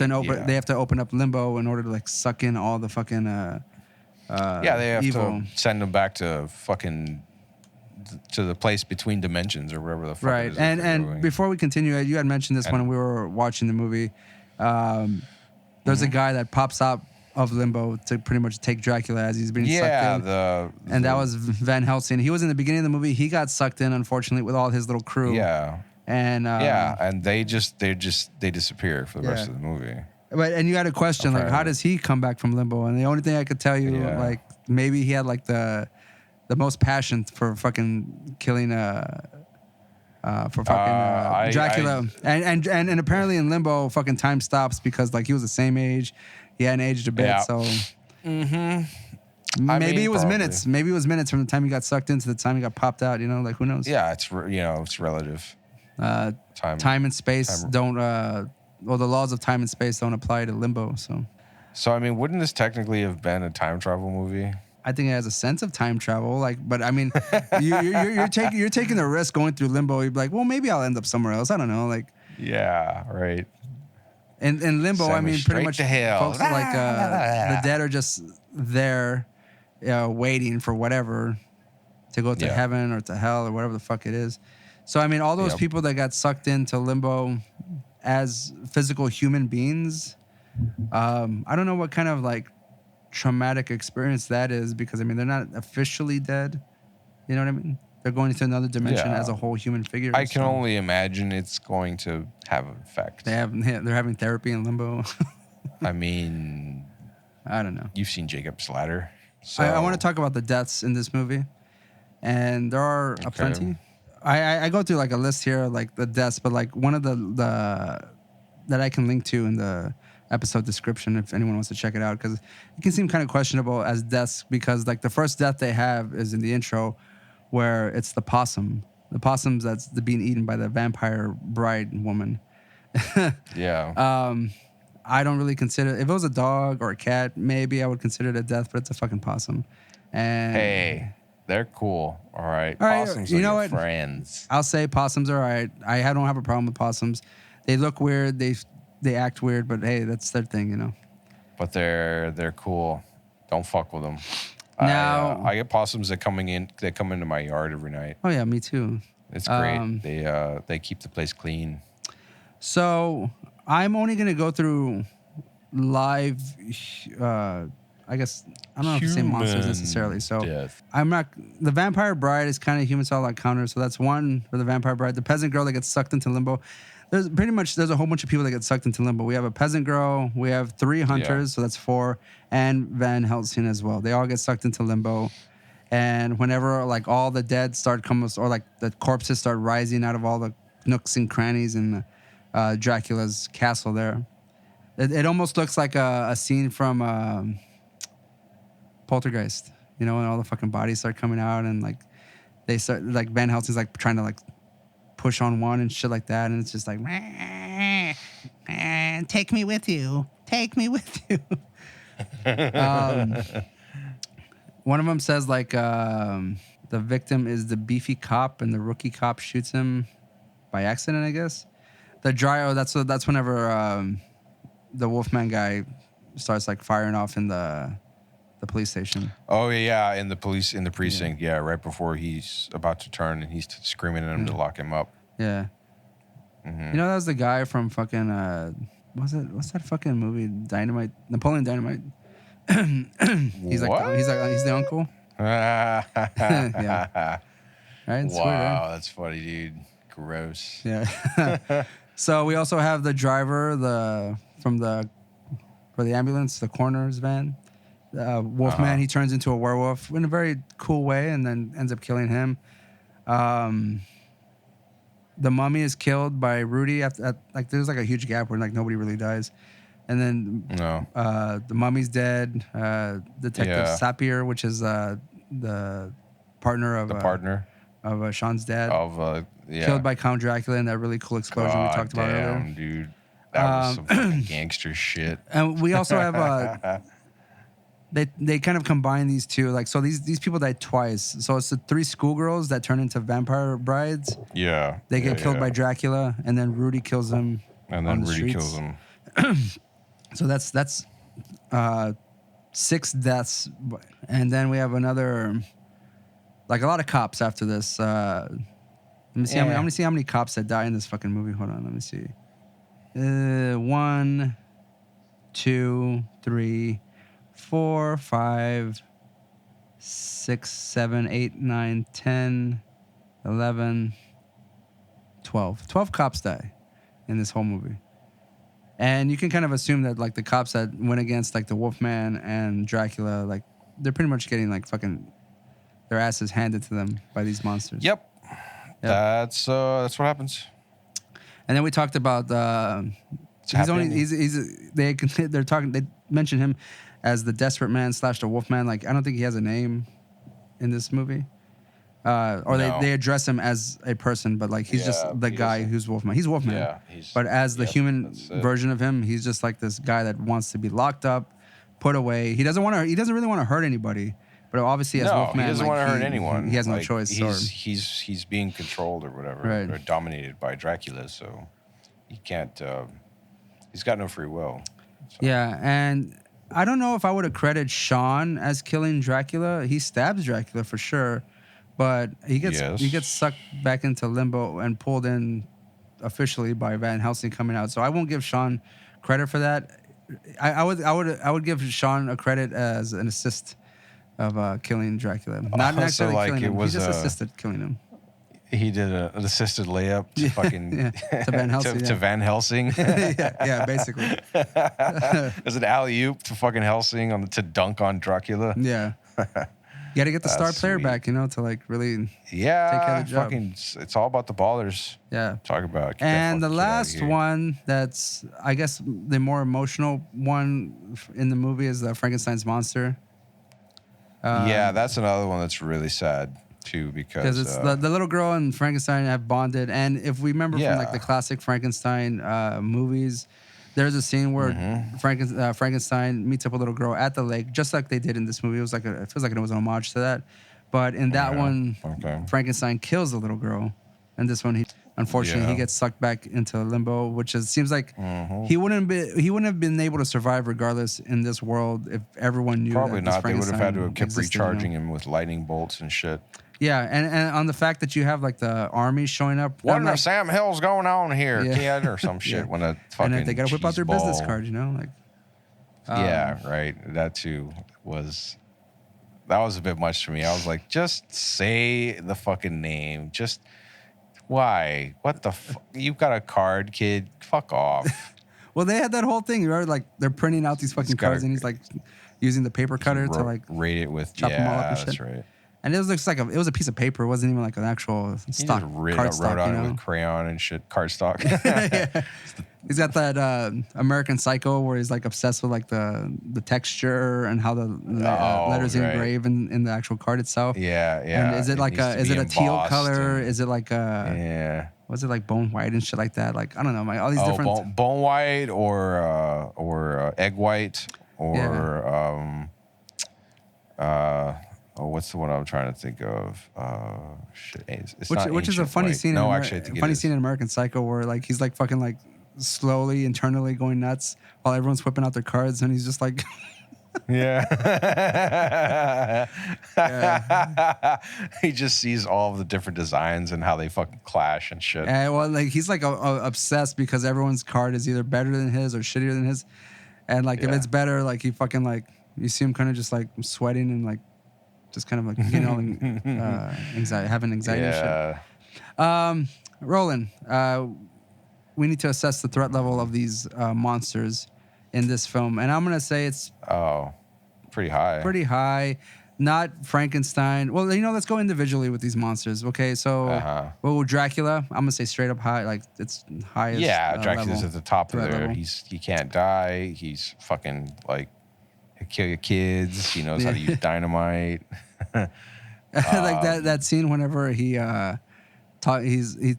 to open up limbo in order to like suck in all the fucking they have evil. to send them back to fucking to the place between dimensions or wherever the fuck it is. And before we continue, you had mentioned this when we were watching the movie. There's a guy that pops out of limbo to pretty much take Dracula as he's being sucked in. That was Van Helsing. He was in the beginning of the movie. He got sucked in, unfortunately, with all his little crew. Yeah. And and they disappear for the rest of the movie. And you had a question like, how does he come back from limbo? And the only thing I could tell you, like, maybe he had like the most passion for fucking killing Dracula. And apparently in limbo, fucking time stops because like he was the same age, he hadn't aged a bit, so. Maybe it was probably. Minutes. Maybe it was minutes from the time he got sucked in to the time he got popped out. You know, like who knows? Yeah, it's relative. Time and space don't. Well, the laws of time and space don't apply to limbo. So I mean, wouldn't this technically have been a time travel movie? I think it has a sense of time travel. Like, but I mean, you're taking the risk going through limbo. You'd be like, well, maybe I'll end up somewhere else. I don't know. Like, yeah, right. In limbo, Send I me mean, pretty much straight to hell. folks like the dead are just there, waiting for whatever to go to heaven or to hell or whatever the fuck it is. So I mean, all those people that got sucked into limbo as physical human beings, I don't know what kind of like traumatic experience that is, because I mean, they're not officially dead. You know what I mean? They're going into another dimension as a whole human figure. I can only imagine it's going to have an effect. They're having therapy in limbo. I mean, I don't know. You've seen Jacob's Ladder. So. I want to talk about the deaths in this movie, and there are a plenty. I go through like a list here, like the deaths, but like one of the that I can link to in the episode description if anyone wants to check it out, because it can seem kind of questionable as deaths, because like the first death they have is in the intro where it's the possums that's being eaten by the vampire bride woman. I don't really consider, if it was a dog or a cat, maybe I would consider it a death, but it's a fucking possum. And hey, they're cool. All right. Possums you are know your what? friends. I'll say possums are all right. I don't have a problem with possums. They look weird. They act weird, but hey, that's their thing, you know. But they're cool. Don't fuck with them. Now I get possums that come into my yard every night. Oh yeah, me too. It's great. They keep the place clean. So I'm only gonna go through live. I guess I don't know if you say monsters necessarily. So death. I'm not. The Vampire Bride is kind of human style like counter. So that's one for the Vampire Bride. The peasant girl that gets sucked into limbo. There's a whole bunch of people that get sucked into limbo. We have a peasant girl. We have 3 hunters, so that's 4, and Van Helsing as well. They all get sucked into limbo. And whenever like all the dead start coming, or like the corpses start rising out of all the nooks and crannies in Dracula's castle there, it almost looks like a scene from Poltergeist. You know, when all the fucking bodies start coming out, and like they start, like Van Helsing's like trying to like push on one and shit like that, and it's just like, take me with you, one of them says like the victim is the beefy cop, and the rookie cop shoots him by accident, I guess. That's whenever the Wolfman guy starts like firing off in the police station. Oh yeah, in the precinct. Yeah, right before he's about to turn and he's screaming at him to lock him up. Yeah. You know, that was the guy from fucking what's that fucking movie? Dynamite, Napoleon Dynamite. He's he's the uncle. Yeah, right. It's weird, Wow, right? that's funny, dude. Gross. Yeah. So we also have the driver, for the ambulance, the coroner's van. Wolfman, he turns into a werewolf in a very cool way, and then ends up killing him. The mummy is killed by Rudy like there's like a huge gap where like nobody really dies, and then No. the mummy's dead. Detective Sapir, which is the partner of Sean's dad, of killed by Count Dracula in that really cool explosion we talked about earlier. Dude. That was some fucking gangster shit. And we also have they kind of combine these two, like, so these people died twice. So it's the 3 schoolgirls that turn into vampire brides. Yeah. They get killed by Dracula, and then Rudy kills them. And then Rudy kills them. So that's 6 deaths, and then we have another, like, a lot of cops after this. Let me see. I'm gonna see how many cops that die in this fucking movie. Hold on, let me see. 1, 2, 3, 4, 5, 6, 7, 8, 9, 10, 11, 12. 12 cops die in this whole movie. And you can kind of assume that, like, the cops that went against, like, the Wolfman and Dracula, like, they're pretty much getting, like, fucking their asses handed to them by these monsters. Yep. That's what happens. And then we talked about they mention him as the Desperate Man / the Wolfman. Like, I don't think he has a name in this movie. They address him as a person, but like he's just the guy who's Wolfman. He's Wolfman. Yeah, but as the human version of him, he's just like this guy that wants to be locked up, put away. He doesn't really want to hurt anybody. But obviously, as Wolfman, he doesn't want to hurt anyone. He has no choice. He's being controlled or whatever, right, or dominated by Dracula. So he can't. He's got no free will. So. Yeah, and I don't know if I would have credited Sean as killing Dracula. He stabs Dracula for sure, but he gets sucked back into limbo and pulled in officially by Van Helsing coming out. So I won't give Sean credit for that. I would give Sean a credit as an assist of killing Dracula. Not necessarily killing him. He just assisted killing him. He did an assisted layup to fucking to Van Helsing. to Van Helsing. yeah, basically. There's an alley-oop to fucking Helsing to dunk on Dracula. Yeah. You got to get the star player back, to like really take care of the job. Fucking, it's all about the ballers. Yeah. Talk about. And the last one that's, I guess, the more emotional one in the movie is the Frankenstein's monster. That's another one that's really sad too, because it's the little girl and Frankenstein have bonded, and if we remember from like the classic Frankenstein movies, there's a scene where Frankenstein meets up a little girl at the lake, just like they did in this movie. It feels like it was an homage to that, but in that one, Frankenstein kills the little girl, and this one unfortunately he gets sucked back into limbo, which seems like he wouldn't have been able to survive regardless in this world if everyone knew. Probably that not. They would have had to have kept existed, recharging him with lightning bolts and shit. Yeah, and on the fact that you have like the army showing up. What in the Sam Hill's going on here, kid, or some shit? When a fucking and they gotta whip out their business card, like. Right. That too was a bit much for me. I was like, just say the fucking name. Just why? What the? You've got a card, kid. Fuck off. Well, they had that whole thing. Right? Like they're printing out these fucking cards, and he's like using the paper cutter to like rate it with. Chop them all up and shit. That's right. And it looks like it was a piece of paper. It wasn't even like an actual stock. He just wrote on it with crayon and shit. Cardstock. He's got that American Psycho where he's like obsessed with like the texture and how the letters engraved in the actual card itself. Yeah. And is it like is it a teal color? Is it like was it like bone white and shit like that? Like I don't know, all these different bone white or egg white or what's the one I'm trying to think of? Shit, which is a funny scene. No, actually, I think funny scene in American Psycho where like he's like fucking like slowly internally going nuts while everyone's whipping out their cards, and he's just like Yeah. Yeah. He just sees all of the different designs and how they fucking clash and shit. And well, like he's like obsessed because everyone's card is either better than his or shittier than his, and like if Yeah. it's better, like he fucking like you see him kind of just like sweating and like just kind of like anxiety, having anxiety and Yeah. shit. Roland, we need to assess the threat level of these monsters in this film, and I'm gonna say it's Oh, pretty high. pretty high. Not Frankenstein. Well, let's go individually with these monsters. Okay, so well, with Dracula, I'm gonna say straight up high. Like it's highest. Yeah, Dracula's level, at the top of threat there. level. He can't die. He's fucking like he'll kill your kids. He knows how to use dynamite. Like that scene whenever he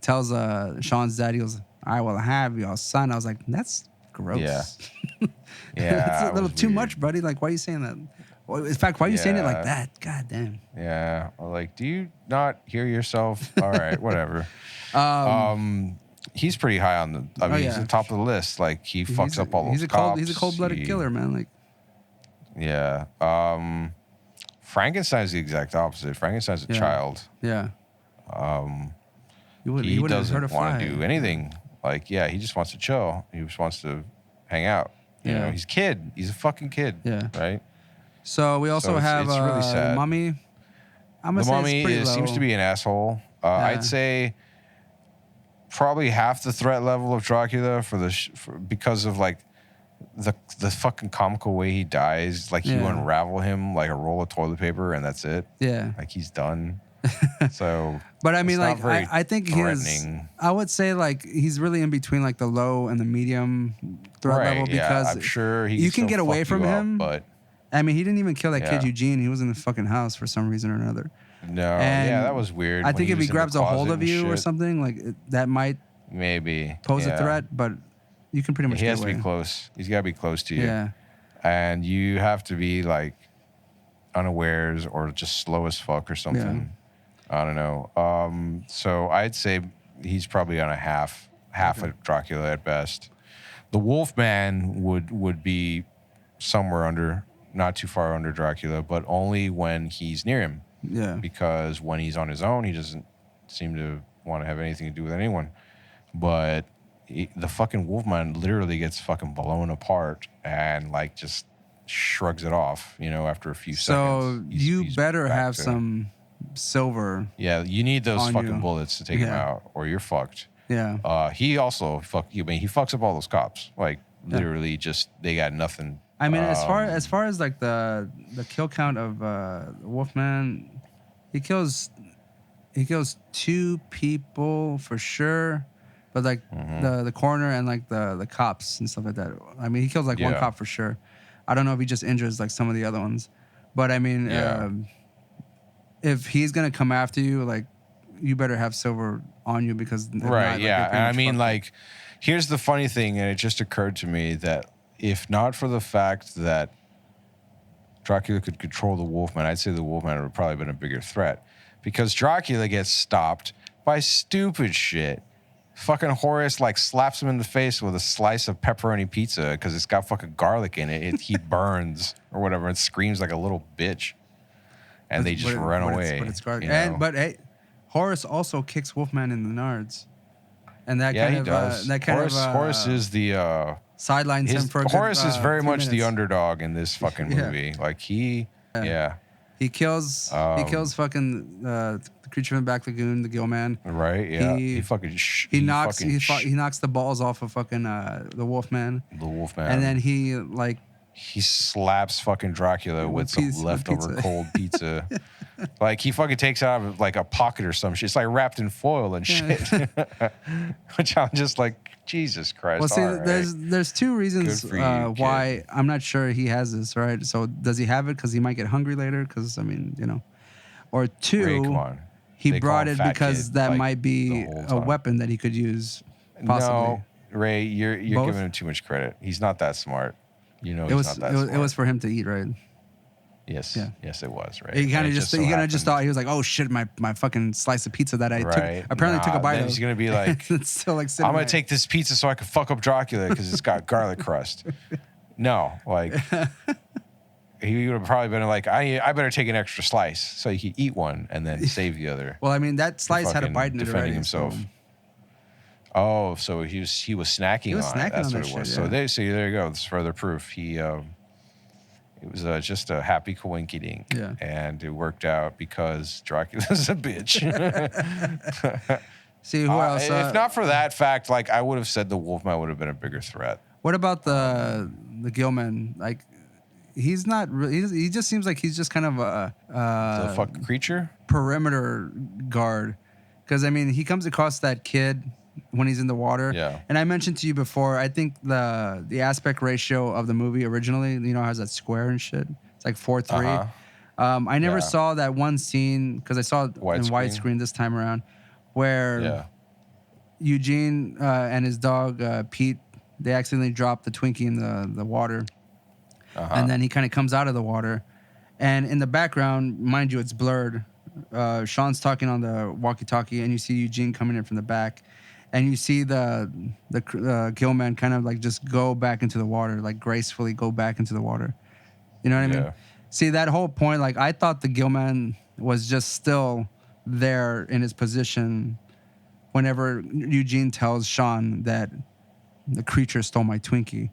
tells Sean's dad, he goes, "I will have your son." I was like, that's gross. Yeah. Yeah, It's a little it was too weird. much, buddy. Like, why are you saying that? Well, in fact, why are you saying it like Yeah. that? God damn. Yeah, like, do you not hear yourself? All right, whatever. He's pretty high on the. I mean, he's yeah. at the top of the list. Like, he fucks up all those He's a cops. cold-blooded killer, man. Like, Yeah. Frankenstein's the exact opposite. Frankenstein's a child. yeah. He wouldn't He hurt a doesn't want fly. to do anything. Like, yeah, he just wants to chill. He just wants to hang out. You Yeah. know, he's a kid. He's a fucking kid. Yeah. Right. So we also So have it's really sad. the Mummy. I'm gonna The say Mummy it's pretty low. seems to be an asshole. Yeah. I'd say probably half the threat level of Dracula because of like the fucking comical way he dies. Like you Yeah. unravel him like a roll of toilet paper and that's it. Yeah. Like he's done. So, But I mean, it's not like, very I think his. threatening. I would say like he's really in between like the low and the medium threat Right, level yeah, because I'm sure he you can still get away fuck from you up, him. but I mean, he didn't even kill that kid Yeah. Eugene. He was in the fucking house for some reason or another. no, And yeah, that was weird. I when think if was he in the grabs a hold closet of and you or shit. something, like that might Maybe pose a yeah. threat. But you can pretty much He get has to away. be close. He's got to be close to you. Yeah. And you have to be like unawares or just slow as fuck or something. I don't know. So I'd say he's probably on a half of Dracula at best. The Wolfman would be somewhere under, not too far under Dracula, but only when he's near him. Yeah. Because when he's on his own, he doesn't seem to want to have anything to do with anyone. But the fucking Wolfman literally gets fucking blown apart and like just shrugs it off, after a few So seconds. you He's better back have to- some silver. Yeah, you need those on fucking you. bullets to take him Yeah. out, or you're fucked. Yeah. He also he fucks up all those cops. Like literally, just they got nothing. I mean, as far as like the kill count of Wolfman, he kills 2 people for sure, but like the coroner and like the cops and stuff like that. I mean, he kills like one Yeah. cop for sure. I don't know if he just injures like some of the other ones, but I mean, Yeah. if he's gonna come after you, like you better have silver on you because if not, Right, like, yeah. you're pretty And I much mean, fucked. like, here's the funny thing, and it just occurred to me that if not for the fact that Dracula could control the Wolfman, I'd say the Wolfman would have probably been a bigger threat. Because Dracula gets stopped by stupid shit. Fucking Horace, like, slaps him in the face with a slice of pepperoni pizza because it's got fucking garlic in it. He burns or whatever and screams like a little bitch. And they just run away. But it's garlic. you know? But hey, Horace also kicks Wolfman in the nards, and that Yeah, kind he of does. that kind Horace, of Horace is the sidelines him for a good, Horace is very 3 much the minutes. underdog in this fucking Yeah. movie. Like he He kills fucking the creature from the Black Lagoon, the Gill Man. right, yeah. He- He knocks fucking he knocks the balls off of fucking the Wolfman, the Wolfman. and then he like he slaps fucking Dracula with some with leftover pizza. cold pizza. Like he fucking takes it out of like a pocket or some shit. It's like wrapped in foil and shit. Which I'm just like, Jesus Christ. well, see, all right. there's 2 reasons Good for you, kid. why I'm not sure he has this, right? So does he have it because he might get hungry later? Because I mean, or 2, Ray, come on. he They call brought him it Fat because Kid, that like, might be the whole a time. weapon that he could use, possibly. No, Ray, you're Both? giving him too much credit. He's not that smart. He's It was not that smart. it was for him to eat, right? Yes, Yeah. yes, it was. Right. He kind And of it just so he kind of just thought happened- he was like, oh shit, my fucking slice of pizza that I Right. took apparently took a Nah, bite then of. he's gonna be like, it's still like sitting I'm gonna there. take this pizza so I can fuck up Dracula because it's got garlic crust. No, like he would have probably been like, I better take an extra slice so he could eat one and then save the other. Well, I mean, that slice had a Fucking bite in it defending already. himself. So. Oh, so he was snacking He was on it. snacking That's on what that it was. shit, So yeah. there you go. That's further proof. It was just a happy coinky dink. Yeah. And it worked out because Dracula's a bitch. See, who else? If not for that fact, like I would have said the Wolfman would have been a bigger threat. What about the Gilman? Like, he's not really. He just seems like he's just kind of a The fucking creature? perimeter guard. Because I mean, he comes across that kid when he's in the water. Yeah. And I mentioned to you before, I think the aspect ratio of the movie originally, you know, has that square and shit. It's like 4:3. I never Yeah. saw that one scene because I saw it in widescreen this time around, where Eugene and his dog Pete, they accidentally dropped the Twinkie in the water, and then he kind of comes out of the water, and in the background, mind you, it's blurred. Sean's talking on the walkie-talkie, and you see Eugene coming in from the back, and you see the Gilman kind of like just go back into the water, like gracefully go back into the water. You know what I mean? See, that whole point, like I thought the Gilman was just still there in his position whenever Eugene tells Sean that the creature stole my Twinkie.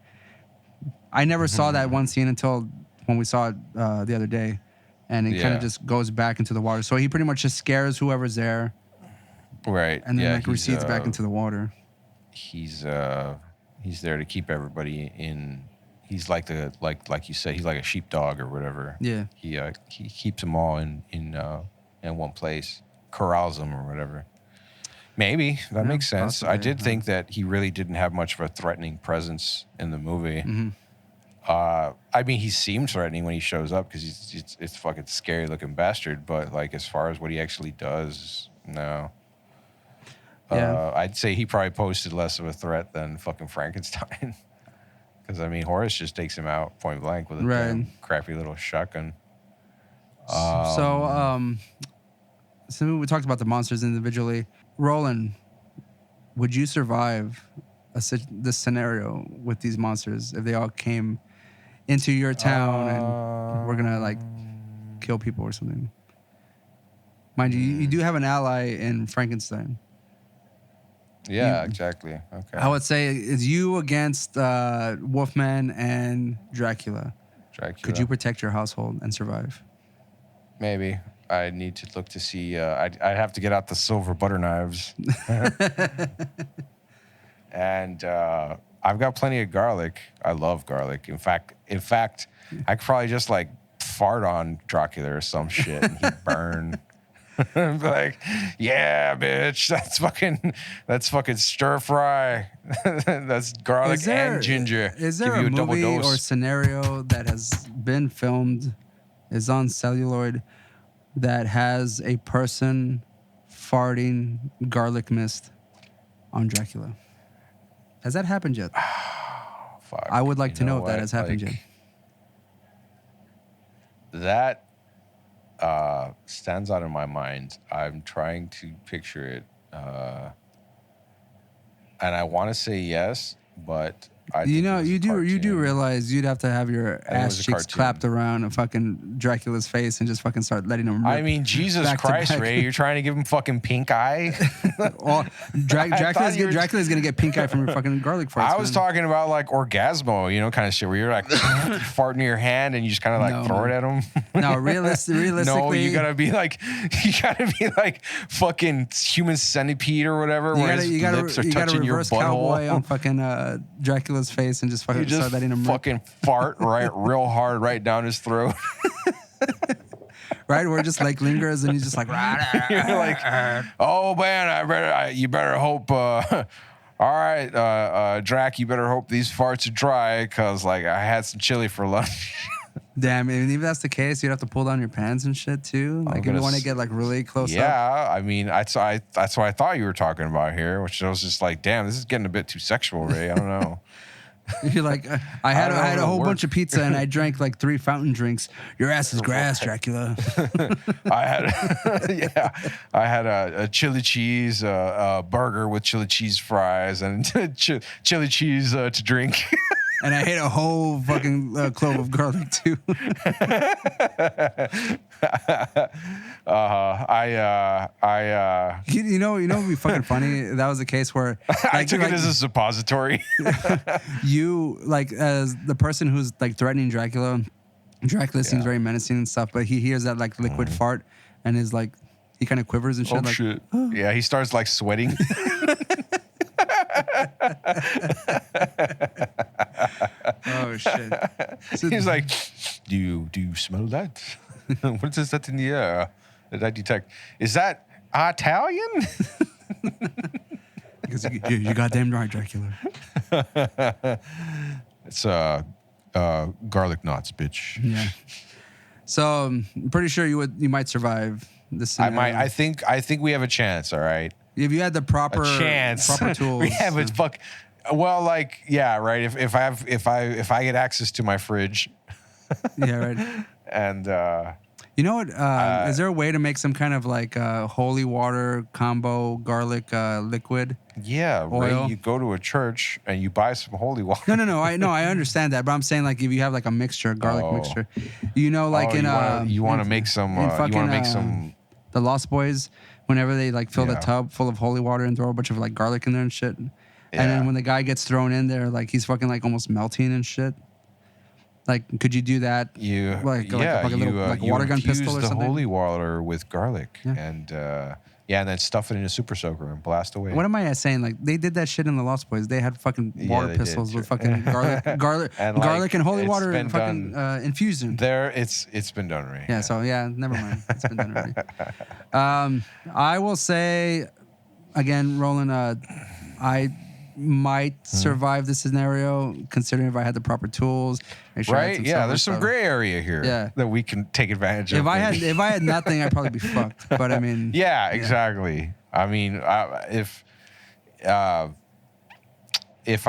I never saw that one scene until when we saw it the other day. And it kind of just goes back into the water. So he pretty much just scares whoever's there. Right. And then like recedes back into the water. He's there to keep everybody in. He's like like you said, he's like a sheepdog or whatever. Yeah. He keeps them all in one place, corrals them or whatever. Maybe that makes sense. Possibly, I did think that he really didn't have much of a threatening presence in the movie. Mm-hmm. I mean, he seemed threatening when he shows up because it's fucking scary looking bastard. But like, as far as what he actually does, no. Yeah. I'd say he probably posed less of a threat than fucking Frankenstein. Because I mean, Horace just takes him out point blank with a damn crappy little shotgun. So we talked about the monsters individually. Roland, would you survive this scenario with these monsters if they all came into your town and we're gonna like kill people or something? Mind you, you do have an ally in Frankenstein. Yeah, exactly. Okay. I would say it's you against Wolfman and Dracula. Could you protect your household and survive? Maybe. I need to look to see. I'd have to get out the silver butter knives. And I've got plenty of garlic. I love garlic. In fact, I could probably just like fart on Dracula or some shit and he'd burn. Like, yeah, bitch, that's fucking stir fry. That's garlic and ginger. Is there Give a you double movie dose. or scenario that has been filmed, is on celluloid, that has a person farting garlic mist on Dracula? Has that happened yet? Oh, fuck. I would like to know if that has happened yet. That stands out in my mind. I'm trying to picture it. And I want to say yes, but you do realize you'd have to have your ass cheeks clapped around a fucking Dracula's face and just fucking start letting him rip. I mean, Jesus Christ, Ray, you're trying to give him fucking pink eye? Well, Dracula's gonna get pink eye from your fucking garlic farts. I was talking about like orgasmo, kind of shit where you're like farting in your hand and you just kind of like throw it at him. No, realistically. No, you gotta be like fucking human centipede or whatever, where his lips are touching your butthole. Cowboy on fucking Dracula's face and just fucking start letting him fucking fart real hard right down his throat. Right, where it just like lingers and he's just like, you're like, oh man, you better hope. All right, Drac, you better hope these farts are dry because like I had some chili for lunch. Damn, and even if that's the case, you'd have to pull down your pants and shit too. Like if you want to get like really close up. Yeah, I mean, that's what I thought you were talking about here, which I was just like, damn, this is getting a bit too sexual, Ray. I don't know. You're like, I had a whole bunch of pizza and I drank like 3 fountain drinks. Your ass is grass, Dracula. I had a chili cheese burger with chili cheese fries and chili cheese to drink. and I ate a whole fucking clove of garlic too. You know, what would be fucking funny? That was the case where I took it as a suppository. you like as the person who's like threatening Dracula. Dracula seems very menacing and stuff, but he hears that like liquid fart and is like he kind of quivers and shit. Oh like, shit! Yeah, he starts like sweating. oh shit! So, He's like, "Do you smell that? What is that in the air that I detect? Is that Italian?" because you goddamn right, Dracula. It's garlic knots, bitch. Yeah. So I'm pretty sure you might survive this. I might. I think we have a chance. All right. If you had the proper Chance. proper tools. We have a fuck. Well, like, yeah, right. If I get access to my fridge, yeah, right. and You know what? Is there a way to make some kind of like holy water combo garlic liquid? yeah, Oil? right. You go to a church and you buy some holy water. No. I understand that, but I'm saying like if you have like a mixture, garlic mixture, you know, like you want to make some. You want to make some. The Lost Boys, whenever they like fill the Yeah. tub full of holy water and throw a bunch of like garlic in there and shit, and Yeah. then when the guy gets thrown in there, like he's fucking like almost melting and shit. Like, could you do that? You like a little like you water gun infuse pistol or the something? holy water with garlic Yeah. and then stuff it in a super soaker and blast away. What am I saying? Like they did that shit in the Lost Boys. They had fucking water they did, pistols with sure. fucking garlic And, like, garlic and holy it's water been fucking infused in. There, it's been done right. Yeah, so yeah, never mind. It's been done already. I will say, again, Roland, I might survive this scenario considering if I had the proper tools. Make sure I had Right? some Yeah, silver there's some stuff. gray area here Yeah. that we can take advantage of. If I had nothing, I'd probably be fucked. But I mean, yeah, exactly. I mean, if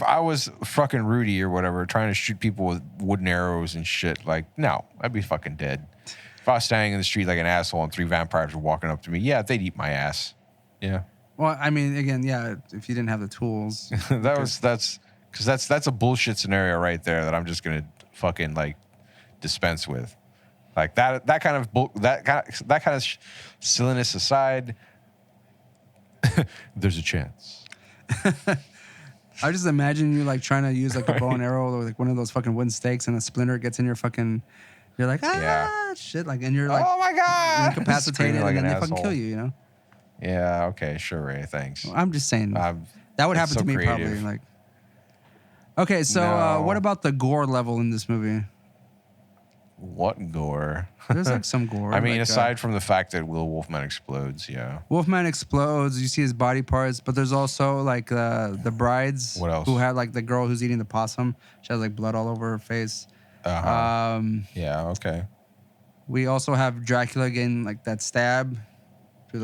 I was fucking Rudy or whatever, trying to shoot people with wooden arrows and shit, like, no, I'd be fucking dead. If I was standing in the street like an asshole and 3 vampires were walking up to me, yeah, they'd eat my ass. Yeah. well, I mean, again, yeah, if you didn't have the tools, that's a bullshit scenario right there that I'm just gonna fucking like dispense with. Like that kind of silliness aside, there's a chance. I just imagine you like trying to use like a bow and arrow or like one of those fucking wooden stakes, and a splinter gets in your fucking. You're like shit, like, and you're like Oh my god, incapacitated, Screaming like and then an they fucking asshole. kill you. You know. Yeah. Okay. Sure, Ray. Thanks. I'm just saying that would it's happen so to me creative. probably. Like, okay, so No. what about the gore level in this movie? What gore? There's like some gore. I mean, like, aside from the fact that Will Wolfman explodes, yeah. Wolfman explodes. You see his body parts, but there's also like the brides. What else? Who had like the girl who's eating the possum. She has like blood all over her face. Uh-huh. Yeah. Okay. We also have Dracula getting like that stab with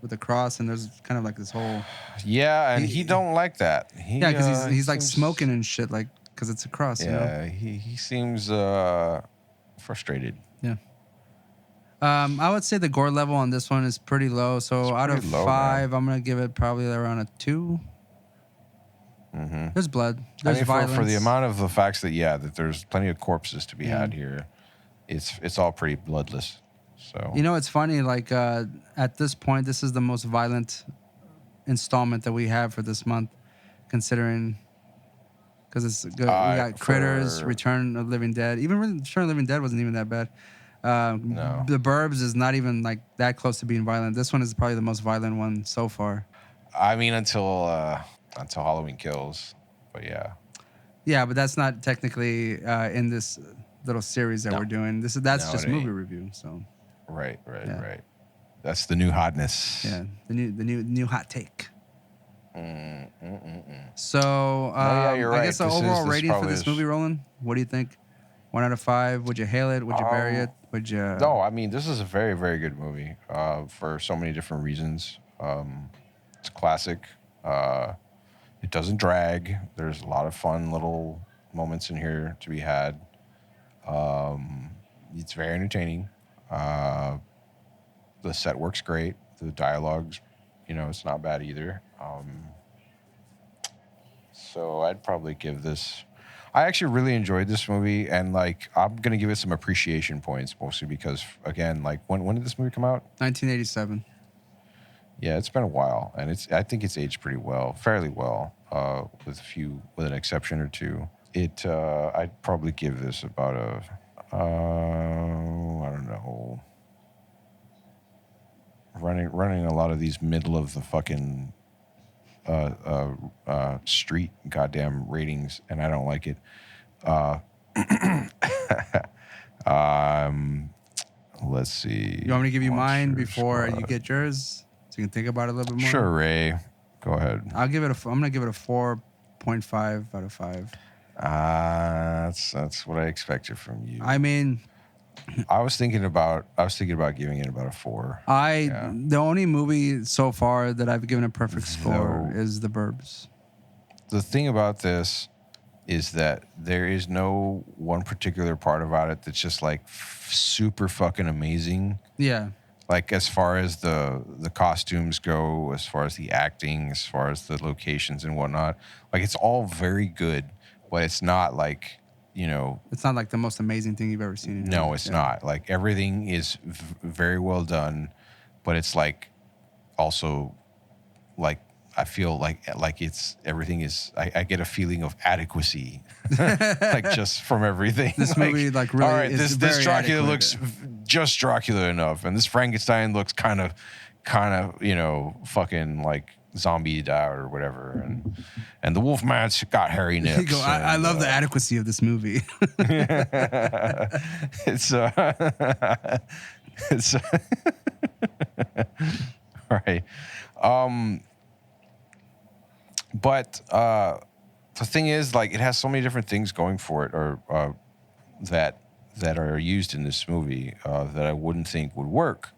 the cross, and there's kind of like this whole Yeah, and he don't like that. yeah, because he's like seems- smoking and shit, like because it's a cross. Yeah, You know? he seems frustrated. Yeah. I would say the gore level on this one is pretty low. So It's out of pretty low, 5, I'm gonna give it probably around a 2. Mm-hmm. There's blood. I There's mean, violence. for the amount of the facts that there's plenty of corpses to be had here, it's all pretty bloodless. So You know, it's funny. Like at this point, this is the most violent installment that we have for this month, considering because it's good. We got Critters, for- Return of the Living Dead. Even Return of the Living Dead wasn't even that bad. No. The Burbs is not even like that close to being violent. This one is probably the most violent one so far. I mean, until Halloween Kills, but yeah. Yeah, but that's not technically in this little series that No. we're doing. That's No, just it movie ain't. review. So Right. Yeah. That's the new hotness. yeah, the new hot take. So yeah, you're I right. guess the This is- overall this rating for probably this is- movie, Roland. What do you think? 1 out of 5. Would you hail it? Would you bury it? Would you? No, I mean, this is a very, very good movie for so many different reasons. It's a classic. It doesn't drag. There's a lot of fun little moments in here to be had. It's very entertaining. The set works great. The dialogue's, it's not bad either. So I'd probably give this. I actually really enjoyed this movie, and like I'm gonna give it some appreciation points, mostly because again, like when did this movie come out? 1987. Yeah, it's been a while, and I think it's aged pretty well, fairly well, with an exception or two. I'd probably give this about I don't know, running a lot of these middle of the fucking street goddamn ratings, and I don't like it. Let's see. You want me to give you mine Monster before you Squad. get yours, so you can think about it a little bit more? Sure, Ray. Go ahead. I'm gonna give it a 4.5 out of 5. That's what I expected from you. I mean, I was thinking about giving it about a 4. the only movie so far that I've given a perfect score Though- is The Burbs. The thing about this is that there is no one particular part about it that's just like super fucking amazing. Yeah. Like as far as the costumes go, as far as the acting, as far as the locations and whatnot, like it's all very good, but it's not like, you know, It's not like the most amazing thing you've ever seen. In your no, life. it's Yeah. not. Like everything is very well done, but it's like also like I feel like it's everything is. I get a feeling of adequacy, like just from everything. This movie, like, really all right, is this very Dracula adequate. looks just Dracula enough, and this Frankenstein looks kind of, you know, fucking like zombied out or whatever, and the Wolfman's got hairy nips. You go, I love the adequacy of this movie. It's it's right. But the thing is, like, it has so many different things going for it, or that are used in this movie that I wouldn't think would work,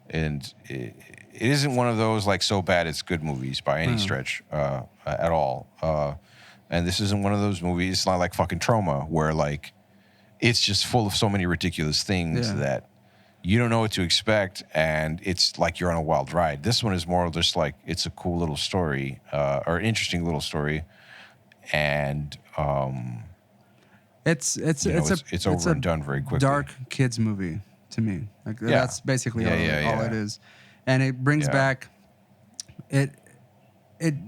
and it isn't one of those like so bad it's good movies by any stretch at all. And this isn't one of those movies. It's not like fucking Trauma, where like it's just full of so many ridiculous things that you don't know what to expect, and it's like you're on a wild ride. This one is more just like it's a cool little story, or an interesting little story, and it's over and done very quickly. Dark kids movie to me. Like that's basically all it is, and it brings back it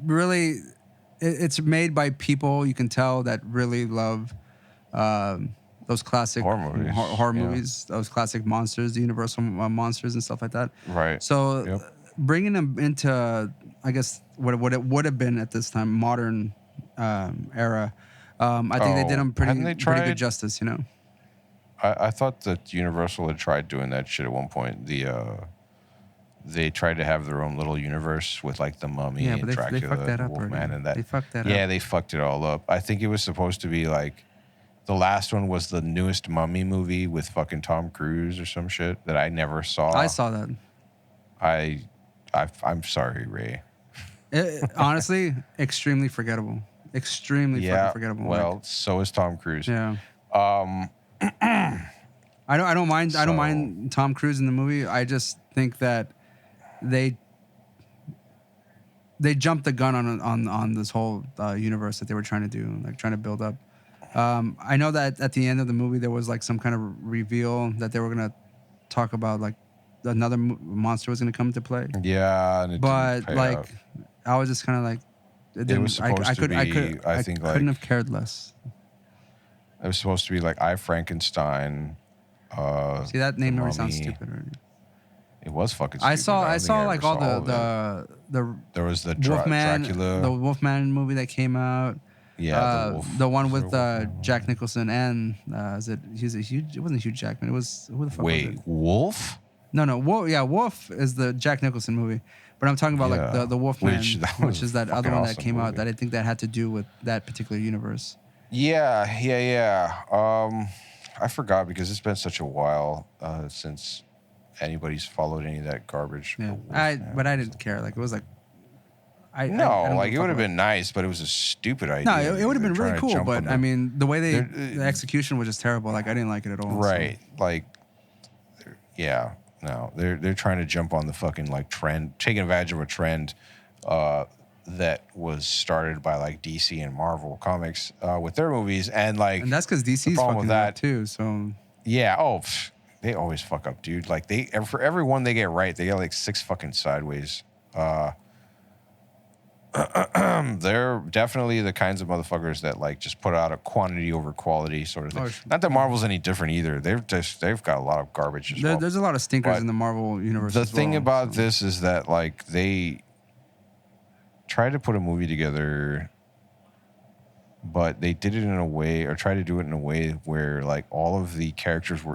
really. It's made by people you can tell that really love those classic horror movies, those classic monsters, the Universal monsters and stuff like that. Right. So bringing them into, I guess, what it would have been at this time, modern era, I think they did them pretty good justice, you know? I thought that Universal had tried doing that shit at one point. They tried to have their own little universe with like the Mummy and Dracula, they fucked that up Wolfman, and that. They fucked that up. Yeah, they fucked it all up. I think it was supposed to be like the last one was the newest Mummy movie with fucking Tom Cruise or some shit that I never saw. I saw that. I'm sorry, Ray. Honestly, extremely forgettable. Extremely fucking forgettable. Well, so is Tom Cruise. Yeah. I don't mind Tom Cruise in the movie. I just think that they jumped the gun on this whole universe that they were trying to do, like trying to build up. I know that at the end of the movie there was like some kind of reveal that they were gonna talk about, like another monster was gonna come into play. Yeah, and but like I was just kind of like, it was supposed to be. I couldn't have cared less. It was supposed to be like I Frankenstein. See, that name never sounds stupid. Right? It was fucking stupid. I saw like all the there was the Wolfman, Dracula, the Wolfman movie that came out. Yeah, the one with Jack Nicholson and it wasn't Hugh Jackman. It was, who the fuck was it? Wolf? No, Wolf is the Jack Nicholson movie. But I'm talking about like the Wolfman, which is that other one that came out that I think that had to do with that particular universe. Yeah. I forgot because it's been such a while since anybody's followed any of that garbage. Yeah, but I didn't care. Like it was like, it would have been nice, but it was a stupid idea. No, it would have been really cool, but I mean, the way the execution was just terrible. Like I didn't like it at all. Right, so. like, yeah, no, they're trying to jump on the fucking like trend, taking advantage of a trend that was started by like DC and Marvel Comics with their movies, and like And that's because the DC's problem with fucking it up that, too. So yeah, they always fuck up, dude. Like for every one they get right, they get like 6 fucking sideways. They're definitely the kinds of motherfuckers that like just put out a quantity over quality sort of thing. Not that Marvel's any different either. They've got a lot of garbage as well. there's a lot of stinkers But in the Marvel universe. the thing about this is that like they tried to put a movie together, but they did it in a way, or tried to do it in a way where like all of the characters were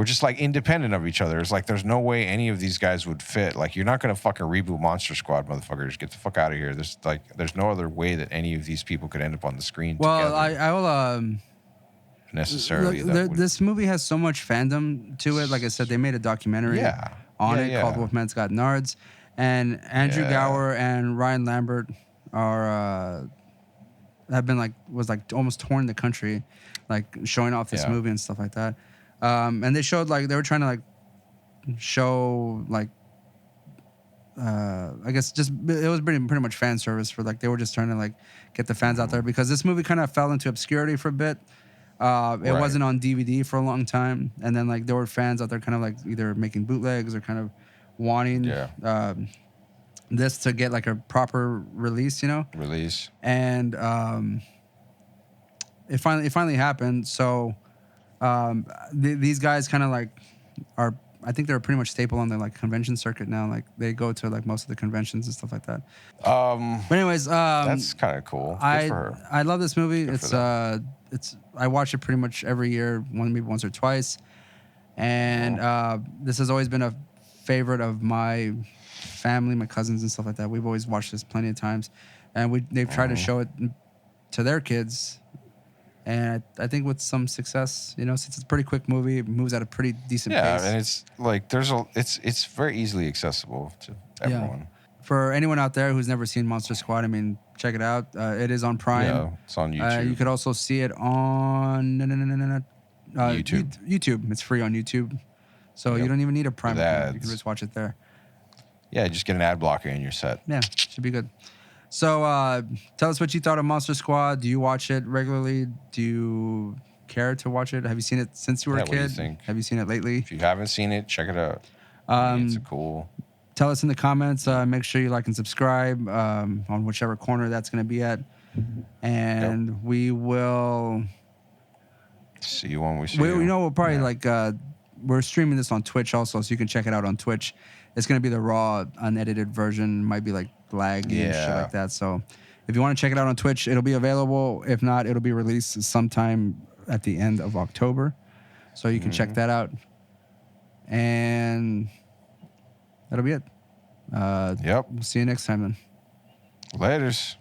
just like independent of each other. It's like there's no way any of these guys would fit. Like you're not gonna fucking reboot Monster Squad, motherfuckers. Get the fuck out of here. There's no other way that any of these people could end up on the screen together. I will Necessarily. this movie has so much fandom to it. Like I said, they made a documentary on it called Wolfman's Got Nards, and Andrew Gower and Ryan Lambert are have been was almost touring the country, like showing off this movie and stuff like that. And they showed they were trying to show I guess just it was pretty much fan service for they were just trying to get the fans out there, because this movie kind of fell into obscurity for a bit. It wasn't on DVD for a long time, and then there were fans out there kind of either making bootlegs or kind of wanting this to get a proper release, Release. And it finally happened. So these guys kind of are, I think they're pretty much staple on the convention circuit now. They go to most of the conventions and stuff like that. But anyways, that's kind of cool. Good for her. I love this movie. It's I watch it pretty much every year, maybe once or twice, and this has always been a favorite of my family, my cousins and stuff like that. We've always watched this plenty of times, and they've tried to show it to their kids. And I think with some success, since it's a pretty quick movie, it moves at a pretty decent pace. Yeah, and it's it's very easily accessible to everyone. Yeah. For anyone out there who's never seen Monster Squad, I mean, check it out. It is on Prime. Yeah, it's on YouTube. You could also see it on YouTube. YouTube. It's free on YouTube, so you don't even need a Prime account. You can just watch it there. Yeah, just get an ad blocker and you're set. Yeah, should be good. So tell us what you thought of Monster Squad. Do you watch it regularly? Do you care to watch it? Have you seen it since you were a kid? What do you think? Have you seen it lately? If you haven't seen it, check it out. It's cool. Tell us in the comments. Make sure you like and subscribe on whichever corner that's going to be at. And we will see you when we see you. We'll probably we're streaming this on Twitch also, so you can check it out on Twitch. It's going to be the raw, unedited version. Might be laggy and shit like that. So if you want to check it out on Twitch, it'll be available. If not, it'll be released sometime at the end of October. So you can check that out. And that'll be it. We'll see you next time then. Laters.